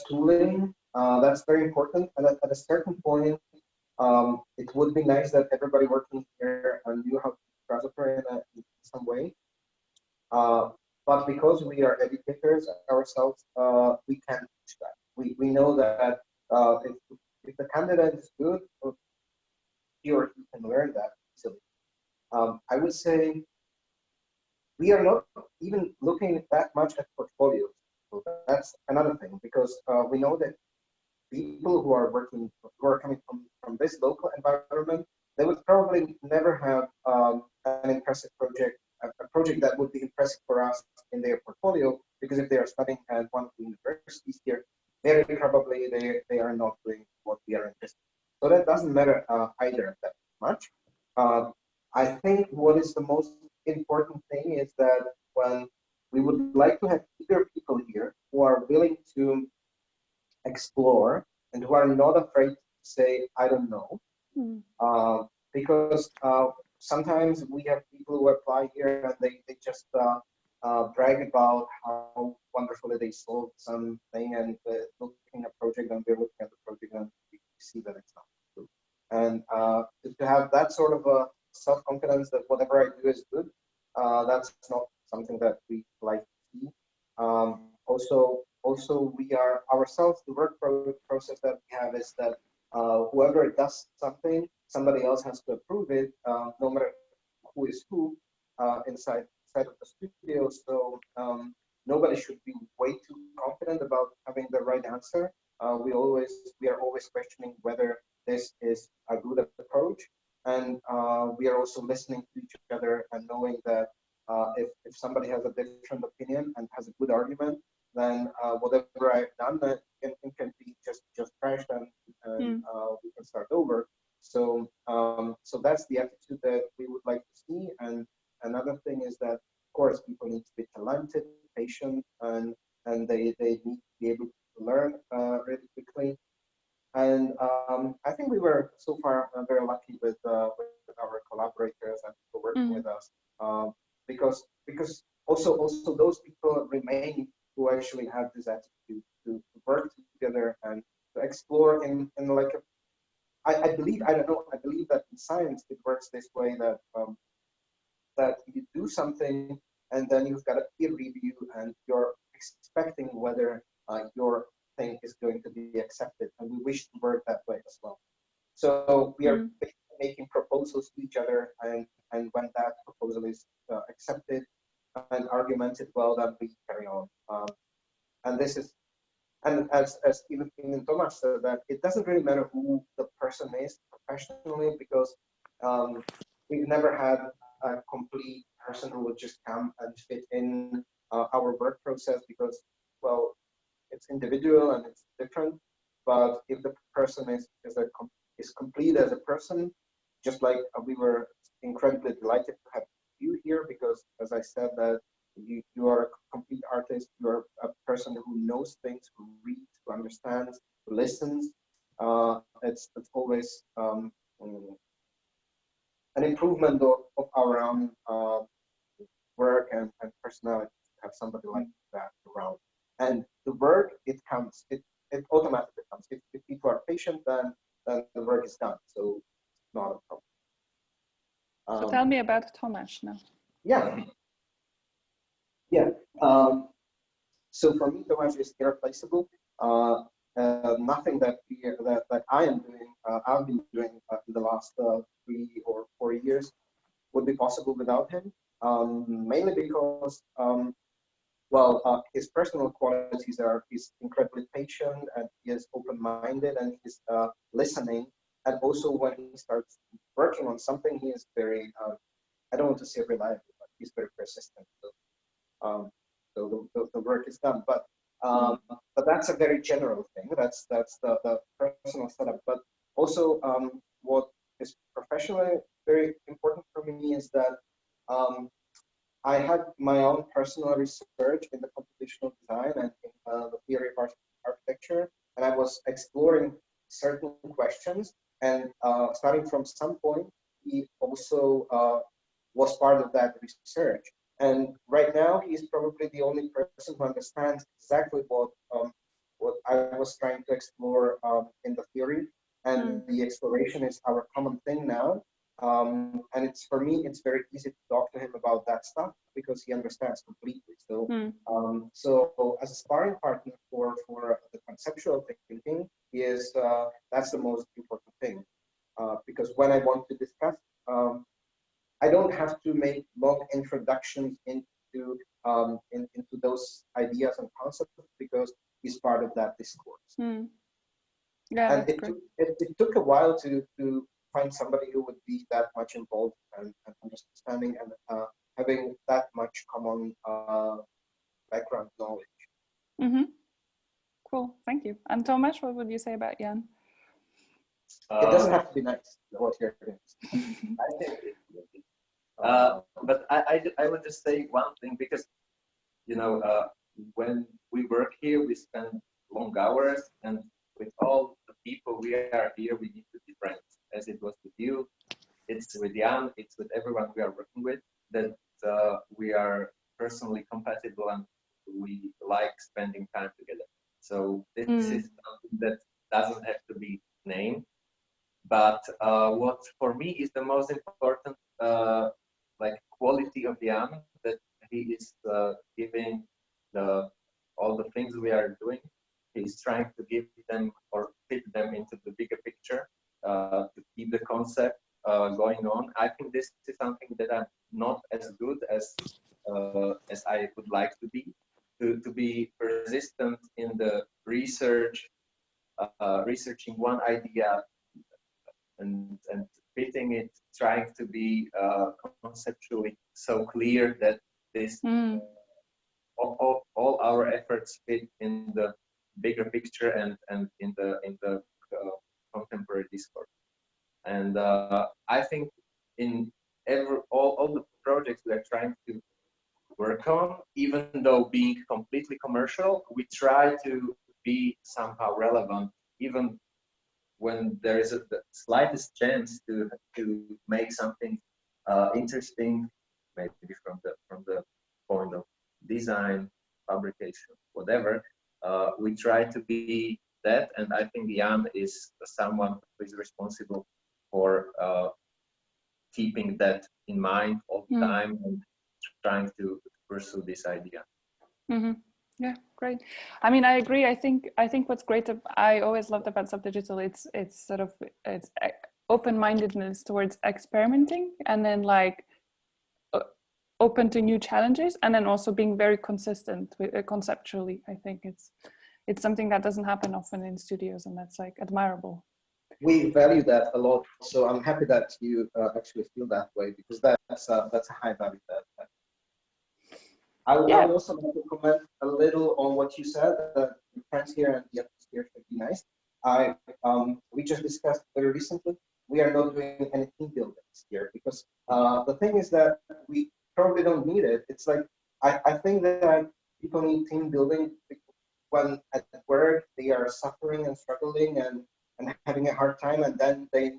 A: tooling. That's very important. And at a certain point, it would be nice that everybody working here knew how to use grasshopper in some way. But because we are educators ourselves, we can't teach that. We know that if the candidate is good, he or he can learn that easily. I would say we are not even looking that much at portfolios. So that's another thing, because we know that people who are coming from this local environment, they would probably never have an impressive project, a project that would be impressive for us in their portfolio, because if they are studying at one of the universities here, very probably they are not doing what we are interested in. So that doesn't matter either that much. I think what is the most important thing is that when we would like to have eager people here who are willing to explore and who are not afraid to say, I don't know. Because sometimes we have people who apply here and they just brag about how wonderfully they solved something, and looking at a project and they're looking at the project and we see that it's not true. And to have that sort of a self-confidence that whatever I do is good, that's not something that we like to see. Also also we are ourselves, the work process that we have is that whoever does something, somebody else has to approve it, no matter who is who inside of the studio. So nobody should be way too confident about having the right answer. We are always questioning whether this is a good approach, and we are also listening to each other and knowing that if somebody has a different opinion and has a good argument, then whatever I've done it can be just trashed, and we can start over. So so that's the attitude that we would like to see. And another thing is that, of course, people need to be talented, patient, and they need to be able to learn really quickly. And I think we were so far very lucky with our collaborators and people working with us, because also those people remain who actually have this attitude to work together and to explore in like a, I believe, I don't know, I believe that in science it works this way, that that you do something and then you've got a peer review and you're expecting whether your thing is going to be accepted, and we wish to work that way as well. So we are making proposals to each other, and when that proposal is accepted and argumented well, then we carry on. And this is, and as even Tomáš said, that it doesn't really matter who the person is professionally, because we've never had a complete person who would just come and fit in our work process, because, well, it's individual and it's different. But if the person is complete as a person, just like we were incredibly delighted to have you here, because as I said, that you are a complete artist, you are a person who knows things, who reads, who understands, who listens. It's always an improvement of our own work and personality to have somebody like that around. And the work, it comes, it automatically comes. If people are patient, then the work is done. So it's not a problem.
C: So tell me about Tomáš now.
A: Yeah. So for me, Tomáš is irreplaceable. Nothing that I am doing, I've been doing in the last 3 or 4 years would be possible without him. Mainly because, his personal qualities are: he's incredibly patient, and he is open-minded, and he's listening. And also, when he starts working on something, he is very, I don't want to say reliable, but he's very persistent. So the work is done. But that's a very general thing. That's the personal setup. But also, what is professionally very important for me is that I had my own personal research in the computational design and in the theory of architecture, and I was exploring certain questions. And starting from some point, he also was part of that research. And right now, he's probably the only person who understands exactly what I was trying to explore in the theory. And the exploration is our common thing now. And it's, for me, it's very easy to talk to him about that stuff because he understands completely. So, so as a sparring partner for the conceptual thinking, that's the most important thing. Because when I want to discuss, I don't have to make long introductions into those ideas and concepts, because he's part of that discourse.
C: Yeah,
A: and it took a while to find somebody who would be that much involved and understanding and having that much common background knowledge.
C: Cool, thank you. And Tomáš, what would you say about Ján?
A: It doesn't have to be nice, what you're doing.
D: But I would just say one thing, because when we work here, we spend long hours, and with all the people we are here, we need to be friends. As it was with you, it's with Ján, it's with everyone we are working with, that we are personally compatible and we like spending time together. So this is something that doesn't have to be named. But what for me is the most important quality of Ján, that he is giving all the things we are doing this is something that I'm not as good as I would like to be persistent in the research, researching one idea and fitting it, trying to be conceptually so clear that this all our efforts fit in the bigger picture and in the contemporary discourse. And I think in all the projects we are trying to work on, even though being completely commercial, we try to be somehow relevant, even when there is the slightest chance to make something interesting, maybe from the point of design, fabrication, whatever. We try to be that, and I think Ján is someone who is responsible for keeping that in mind all the time and trying to pursue this idea.
C: Yeah, great. I mean, I agree. I think what's great, I always loved about Subdigital, it's sort of, it's open-mindedness towards experimenting, and then like open to new challenges, and then also being very consistent with conceptually. I think it's something that doesn't happen often in studios, and that's like admirable.
A: We value that a lot, so I'm happy that you actually feel that way, because that's a high value. That I would also like to comment a little on what you said. That your friends here and the atmosphere should be nice. We just discussed very recently. We are not doing any team buildings here, because the thing is that we probably don't need it. It's like I think that people need team building when at work they are suffering and struggling and having a hard time, and then they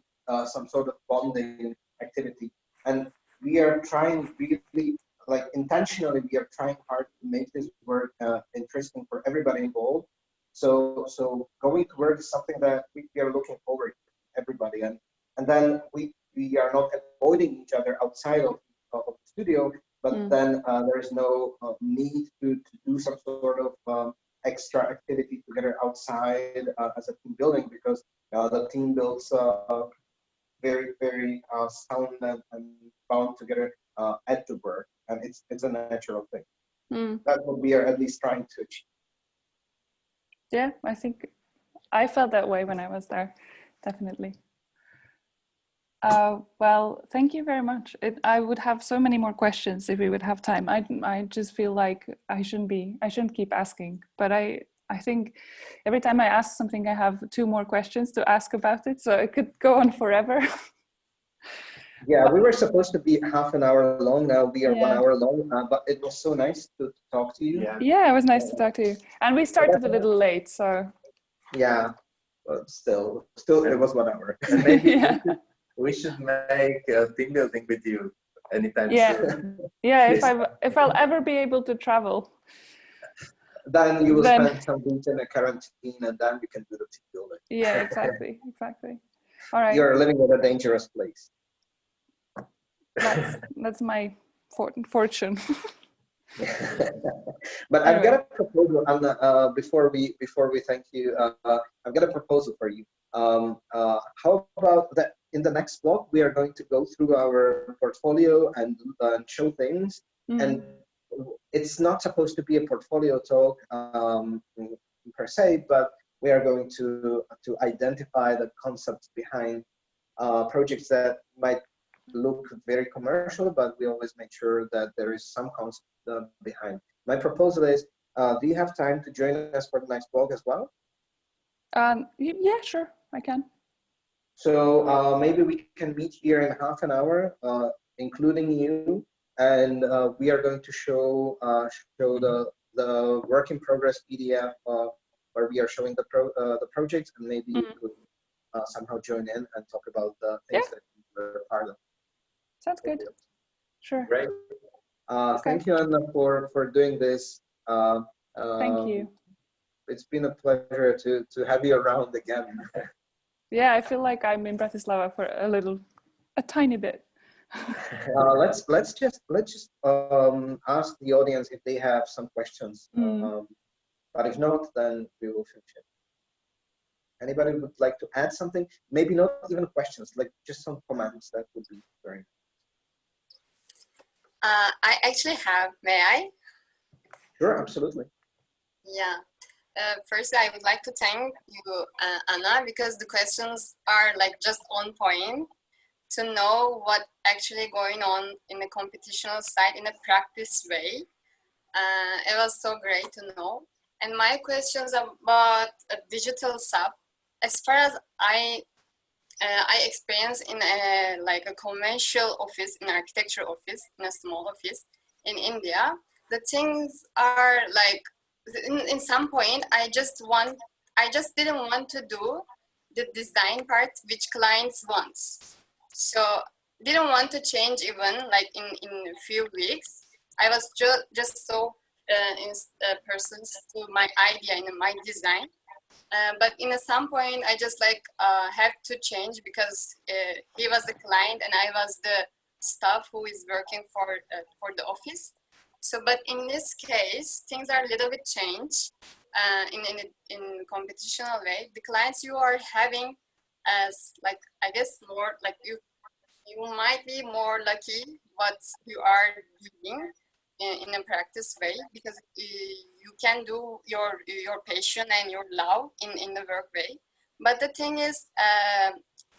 A: some sort of bonding activity. And we are trying really, like intentionally, we are trying hard to make this work interesting for everybody involved. So going to work is something that we are looking forward to, everybody, and then we are not avoiding each other outside of the studio, but then there is no need to do some sort of extra activity together outside as a team building, because the team builds very, very sound and bound together at the work, and it's a natural thing. That's what we are at least trying to achieve.
C: Yeah, I think I felt that way when I was there, definitely. Well, thank you very much. I would have so many more questions if we would have time. I just feel like I shouldn't keep asking, but I think every time I ask something, I have 2 more questions to ask about it, so it could go on forever.
A: Yeah, we were supposed to be half an hour long. Now we are 1 hour long, but it was so nice to talk to you.
C: Yeah, it was nice to talk to you. And we started a little late, so.
A: Yeah, but still it was 1 hour.
D: And maybe we should make a team building with you anytime soon.
C: Yeah, if I'll ever be able to travel.
A: Then you will spend some weeks in a quarantine, and then we can do the team building.
C: Yeah, exactly. All right.
A: You're living in a dangerous place.
C: That's my fortune.
A: But I've got a proposal, and before we thank you, I've got a proposal for you. How about that in the next blog we are going to go through our portfolio and show things, and it's not supposed to be a portfolio talk per se, but we are going to identify the concepts behind projects that might look very commercial, but we always make sure that there is some concept behind. My proposal is, do you have time to join us for the next blog as well?
C: Yeah, sure, I can.
A: So maybe we can meet here in half an hour, including you, and we are going to show the work in progress PDF where we are showing the projects, and maybe you could somehow join in and talk about the things that you were part of.
C: Sounds good. Sure.
A: Great. Thank you, Anna, for doing this.
C: Thank you.
A: It's been a pleasure to have you around again.
C: Yeah, I feel like I'm in Bratislava for a tiny bit.
A: Let's just ask the audience if they have some questions. But if not, then we will finish it. Anybody would like to add something? Maybe not even questions, like just some comments. That would be very nice.
E: I actually have. May I?
A: Sure, absolutely.
E: Yeah. First, I would like to thank you, Anna, because the questions are like just on point to know what actually going on in the computational side in a practice way. It was so great to know. And my questions about a digital sub, as far as I experienced in a commercial office, in architecture office, in a small office in India, the things are like, in some point, I just didn't want to do the design part which clients wants. So didn't want to change even like in a few weeks. I was just so persons to my idea and my design. But in some point, I just had to change because he was the client and I was the staff who is working for the office. So, but in this case, things are a little bit changed in computational way. The clients you are having as I guess more like you might be more lucky what you are doing in a practice way, because you can do your passion and your love in the work way. But the thing is,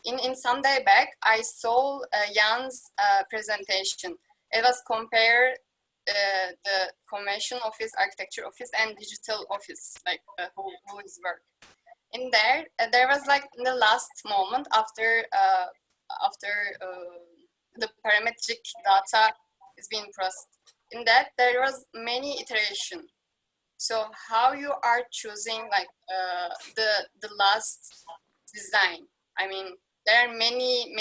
E: in some day back, I saw Jan's presentation. It was compared the commercial office, architecture office, and digital office, who is work. In there was like in the last moment after the parametric data is being processed. In that, there was many iteration. So how you are choosing the last design? I mean, there are many.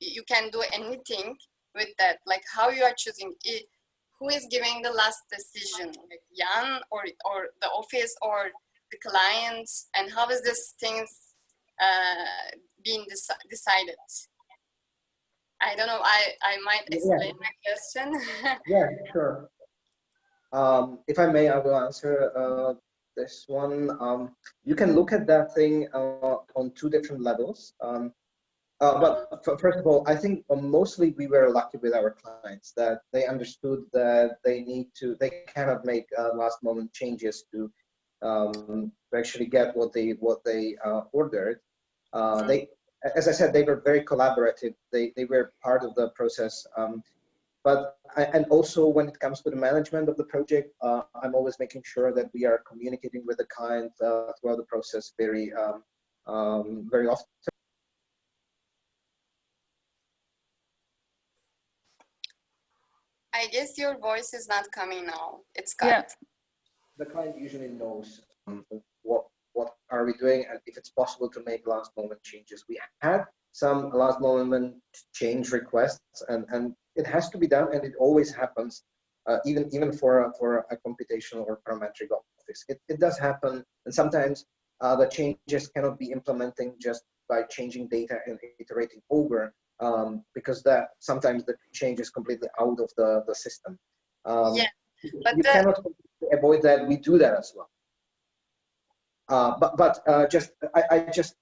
E: You can do anything with that. Like how you are choosing it. Who is giving the last decision? Like Jan or the office or the clients? And how is this things being decided? I don't know. I might explain my question.
A: Yeah, sure. If I may, I will answer this one. You can look at that thing on two different levels. But first of all, I think mostly we were lucky with our clients that they understood that they cannot make last moment changes to actually get what they ordered. As I said, they were very collaborative. They were part of the process. And also when it comes to the management of the project, I'm always making sure that we are communicating with the client throughout the process very often.
E: I guess your voice is not coming now. It's cut.
C: Yeah.
A: The client usually knows what are we doing and if it's possible to make last moment changes. We had some last moment change requests, and it has to be done, and it always happens, even for a computational or parametric office. It does happen, and sometimes the changes cannot be implementing just by changing data and iterating over, because that sometimes the change is completely out of the system.
E: Yeah, but
A: you cannot avoid that. We do that as well.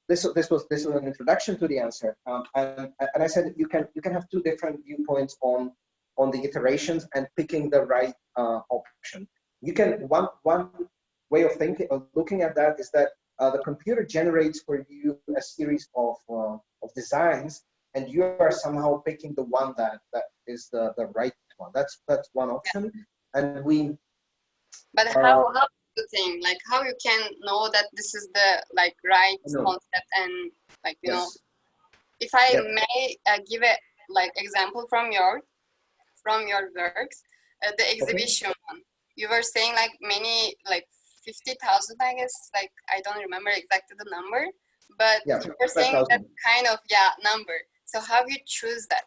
A: This was an introduction to the answer, and I said you can have two different viewpoints on the iterations and picking the right option. You can one way of looking at that is that the computer generates for you a series of designs, and you are somehow picking the one that is the right one. That's one option, and we.
E: But how the thing, like how you can know that this is the right concept, and you know, if I may give a example from your works, the exhibition one, you were saying many 50,000, I guess, I don't remember exactly the number, but you were saying that kind of number. So how you choose that?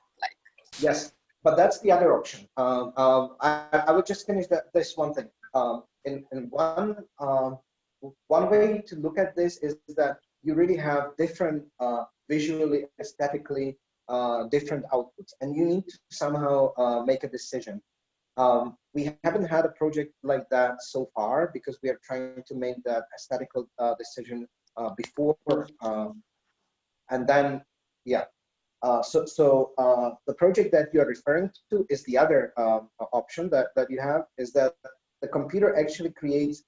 A: Yes, but that's the other option. I would just finish this one thing. In one way to look at this is that you really have different visually, aesthetically different outputs, and you need to somehow make a decision. We haven't had a project like that so far because we are trying to make that aesthetical decision before, and then The project that you're referring to is the other option that you have, is that the computer actually creates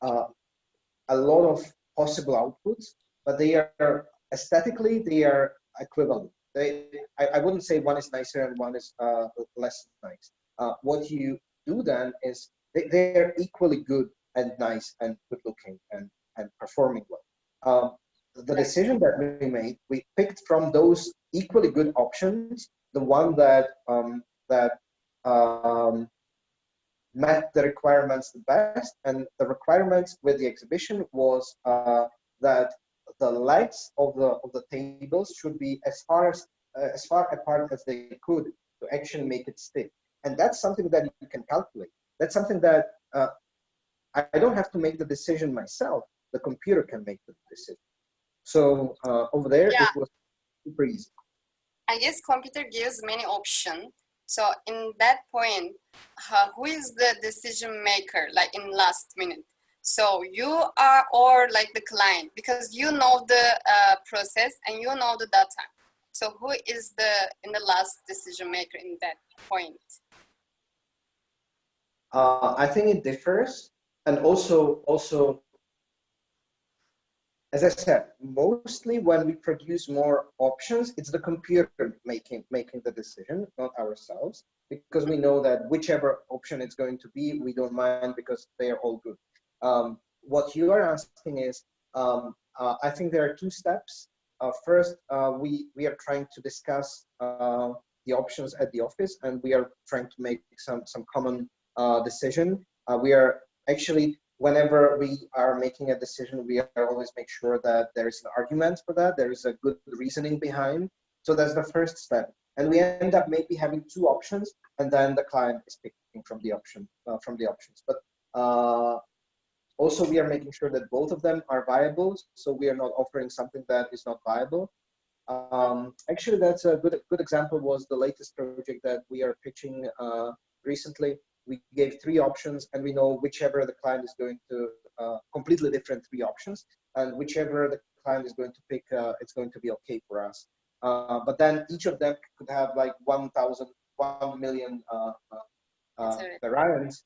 A: a lot of possible outputs, but they are aesthetically, they are equivalent. I wouldn't say one is nicer and one is less nice. What you do then is they're equally good and nice and good looking and performing well. The decision that we made, we picked from those equally good options the one that met the requirements the best, and the requirements with the exhibition was that the legs of the tables should be as far apart as they could to actually make it stick. And that's something that you can calculate. That's something that I don't have to make the decision myself. The computer can make the decision. So over there,
E: Yeah.
A: it was super easy.
E: I guess computer gives many options. So in that point, who is the decision maker, like in last minute? So you are, or like the client, because you know the process and you know the data. So who is in the last decision maker in that point?
A: I think it differs, and also, as I said, mostly when we produce more options, it's the computer making the decision, not ourselves, because we know that whichever option it's going to be, we don't mind because they are all good. What you are asking is, I think there are two steps. First, we are trying to discuss the options at the office, and we are trying to make some common decision. We are actually, whenever we are making a decision, we are always make sure that there is an argument for that. There is a good reasoning behind. So that's the first step. And we end up maybe having two options, and then the client is picking from the options. But also, we are making sure that both of them are viable. So we are not offering something that is not viable. Actually, that's a good example. Was the latest project that we are pitching recently. We gave three options, and we know whichever the client is going to completely different three options, and whichever the client is going to pick, it's going to be okay for us. But then each of them could have like 1 million variants,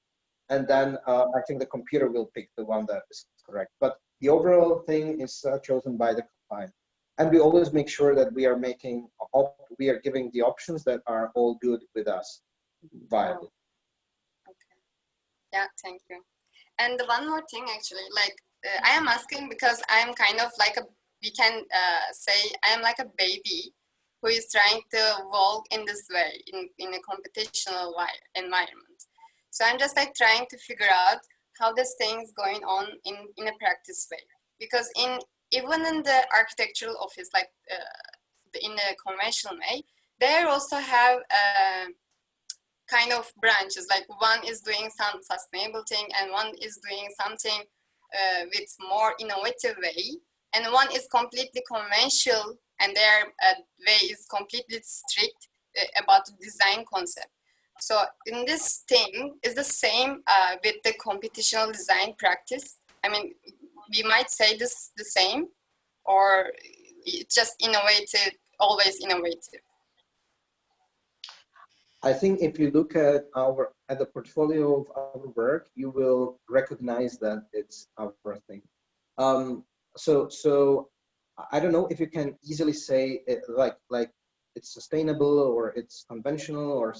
A: and then I think the computer will pick the one that is correct. But the overall thing is chosen by the client, and we always make sure that we are giving the options that are all good with us, viable.
E: Yeah, thank you. And one more thing, actually, like I am asking because I am kind of like we can say I am like a baby who is trying to walk in this way, in a computational environment. So I'm just like trying to figure out how this thing is going on in a practice way. Because even in the architectural office, like in the conventional way, they also have kind of branches, like one is doing some sustainable thing and one is doing something with more innovative way, and one is completely conventional and their way is completely strict about the design concept. So in this thing is the same with the computational design practice. I mean, we might say this the same, or it's just innovative, always innovative.
A: I think if you look at the portfolio of our work, you will recognize that it's our thing. So I don't know if you can easily say it like it's sustainable or it's conventional, or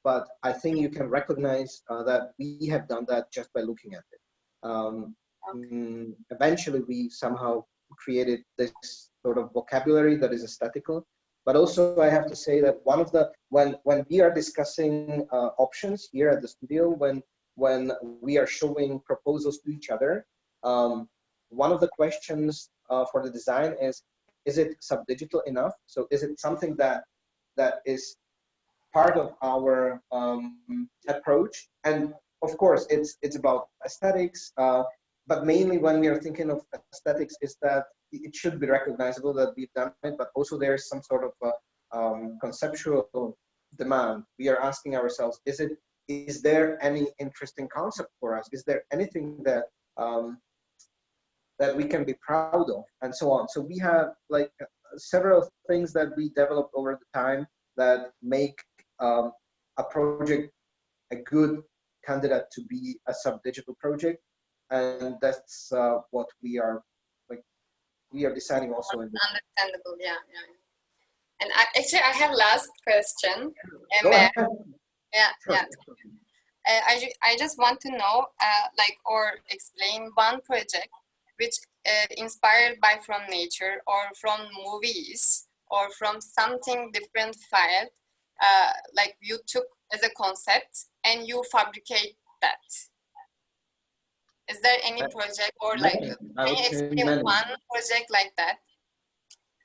A: but I think you can recognize that we have done that just by looking at it. Eventually, we somehow created this sort of vocabulary that is aesthetical. But also, I have to say that one of the when we are discussing options here at the studio, when we are showing proposals to each other, one of the questions for the design is it subdigital enough? So is it something that is part of our approach? And of course, it's about aesthetics, but mainly when we are thinking of aesthetics, is that it should be recognizable that we've done it, but also there's some sort of conceptual demand. We are asking ourselves, is there any interesting concept for us? Is there anything that that we can be proud of, and so on? So we have like several things that we developed over the time that make a project a good candidate to be a Subdigital project, and that's what we are deciding also in the
E: understandable. Yeah. And actually, I have last question.
A: Go ahead.
E: Yeah,
A: Sure.
E: yeah. I just want to know, or explain one project which inspired by from nature or from movies or from something different file, like you took as a concept and you fabricate that. Is there any project or can you explain one project like that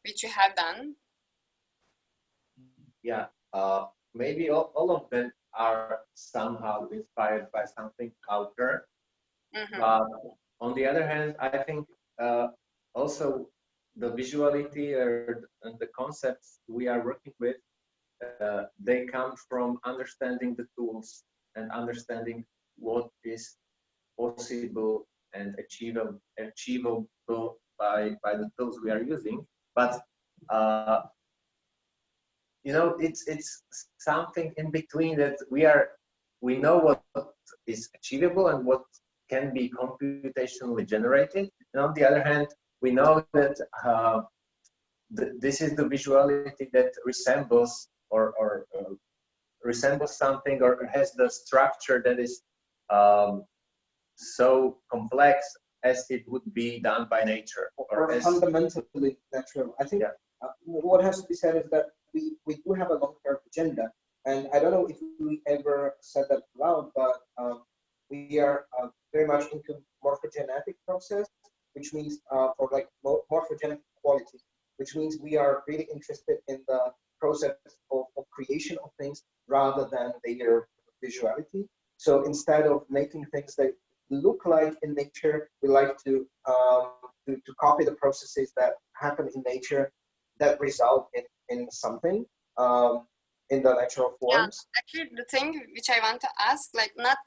E: which you have done?
D: Yeah, maybe all of them are somehow inspired by something out there. But on the other hand, I think also the visuality and the concepts we are working with, they come from understanding the tools and understanding what is possible and achievable by the tools we are using. But it's something in between that we know what is achievable and what can be computationally generated, and on the other hand, we know that this is the visuality that resembles or resembles something or has the structure that is so complex as it would be done by nature
A: or fundamentally natural. I think what has to be said is that we do have a long-term agenda, and I don't know if we ever said that aloud, but we are very much into morphogenetic process, which means for like morphogenetic quality, which means we are really interested in the process of creation of things rather than their visuality. So instead of making things that look like in nature, we like to copy the processes that happen in nature that result in something in the natural forms.
E: Yeah, actually, the thing which I want to ask, like not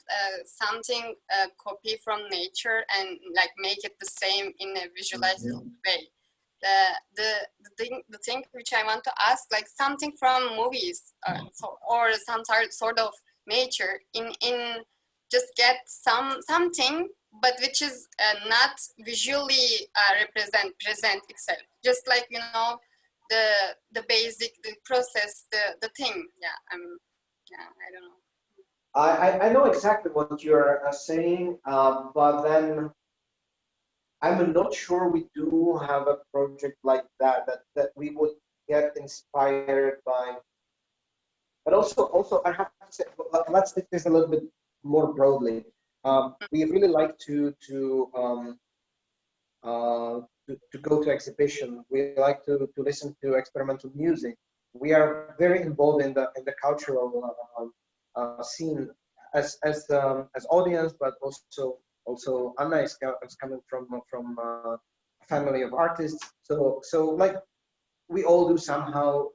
E: something copy from nature and like make it the same in a visualized way. The thing which I want to ask, like something from movies or some sort of nature in just get something, but which is not visually present itself. Just like the basic, the process, the thing. Yeah, I don't know.
A: I know exactly what you're saying, but then I'm not sure we do have a project like that we would get inspired by. But also I have to say, let's take this a little bit more broadly. We really like to go to exhibition. We like to listen to experimental music. We are very involved in the cultural scene as audience, but also Anna is coming from a family of artists. So like we all do somehow.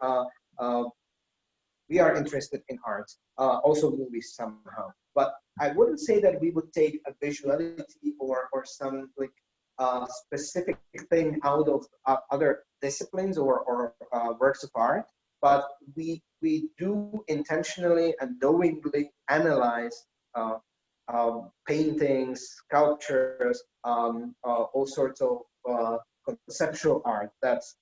A: We are interested in art, also movies somehow. But I wouldn't say that we would take a visuality or some like specific thing out of other disciplines or works of art. But we do intentionally and knowingly analyze paintings, sculptures, all sorts of conceptual art. That's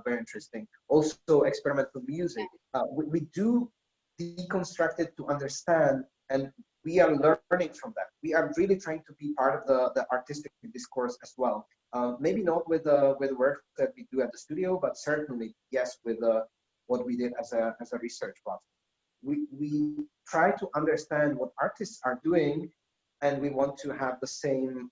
A: very interesting. Also experimental music. We do deconstruct it to understand, and we are learning from that. We are really trying to be part of the artistic discourse as well. Maybe not with the work that we do at the studio, but certainly yes, with what we did as a research project. We try to understand what artists are doing, and we want to have the same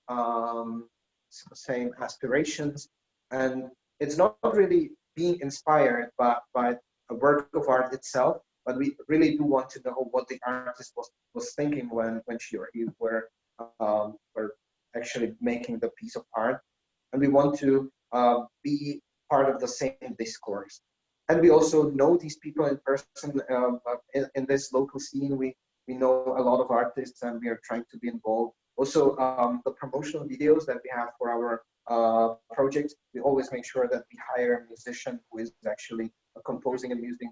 A: aspirations. And it's not really being inspired by a work of art itself, but we really do want to know what the artist was thinking when she or he were actually making the piece of art. And we want to be part of the same discourse. And we also know these people in person. In this local scene, we know a lot of artists, and we are trying to be involved Also, the promotional videos that we have for our project, we always make sure that we hire a musician who is actually composing and music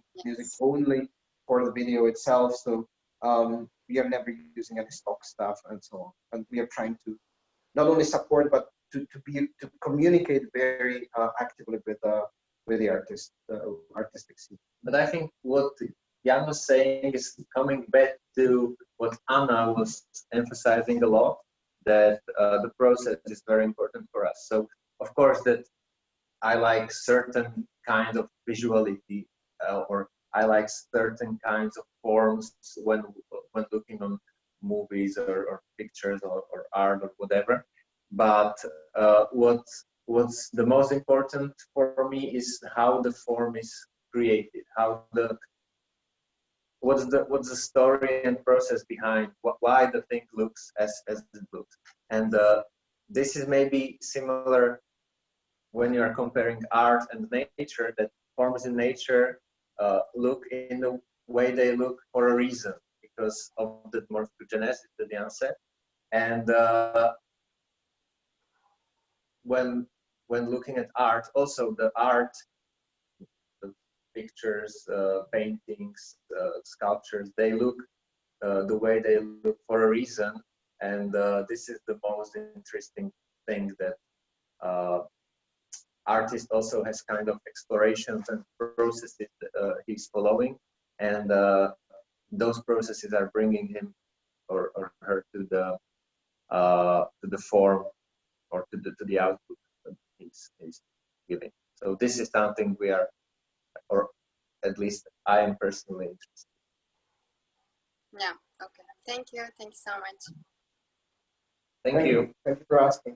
A: only for the video itself. So we are never using any stock stuff and so on. And we are trying to not only support, but to communicate very actively with the artist, artistic scene.
D: But I think what Ján was saying is coming back to what Anna was emphasizing a lot, that the process is very important for us. So of course that I like certain kind of visuality, or I like certain kinds of forms when looking on movies or pictures or art or whatever. But what's the most important for me is how the form is created, how what's the story and process behind why the thing looks as it looks. And this is maybe similar when you are comparing art and nature, that forms in nature look in the way they look for a reason, because of the morphogenesis that Ján said. And when looking at art, also the art, the pictures, paintings, sculptures, they look the way they look for a reason. And this is the most interesting thing, that artist also has kind of explorations and processes he's following, and those processes are bringing him or her to the form, or to the output that he's giving. So this is something we are, or at least I am personally interested.
E: Yeah. Okay. Thank you. Thank you so much.
D: Thank you.
A: Thank you for asking.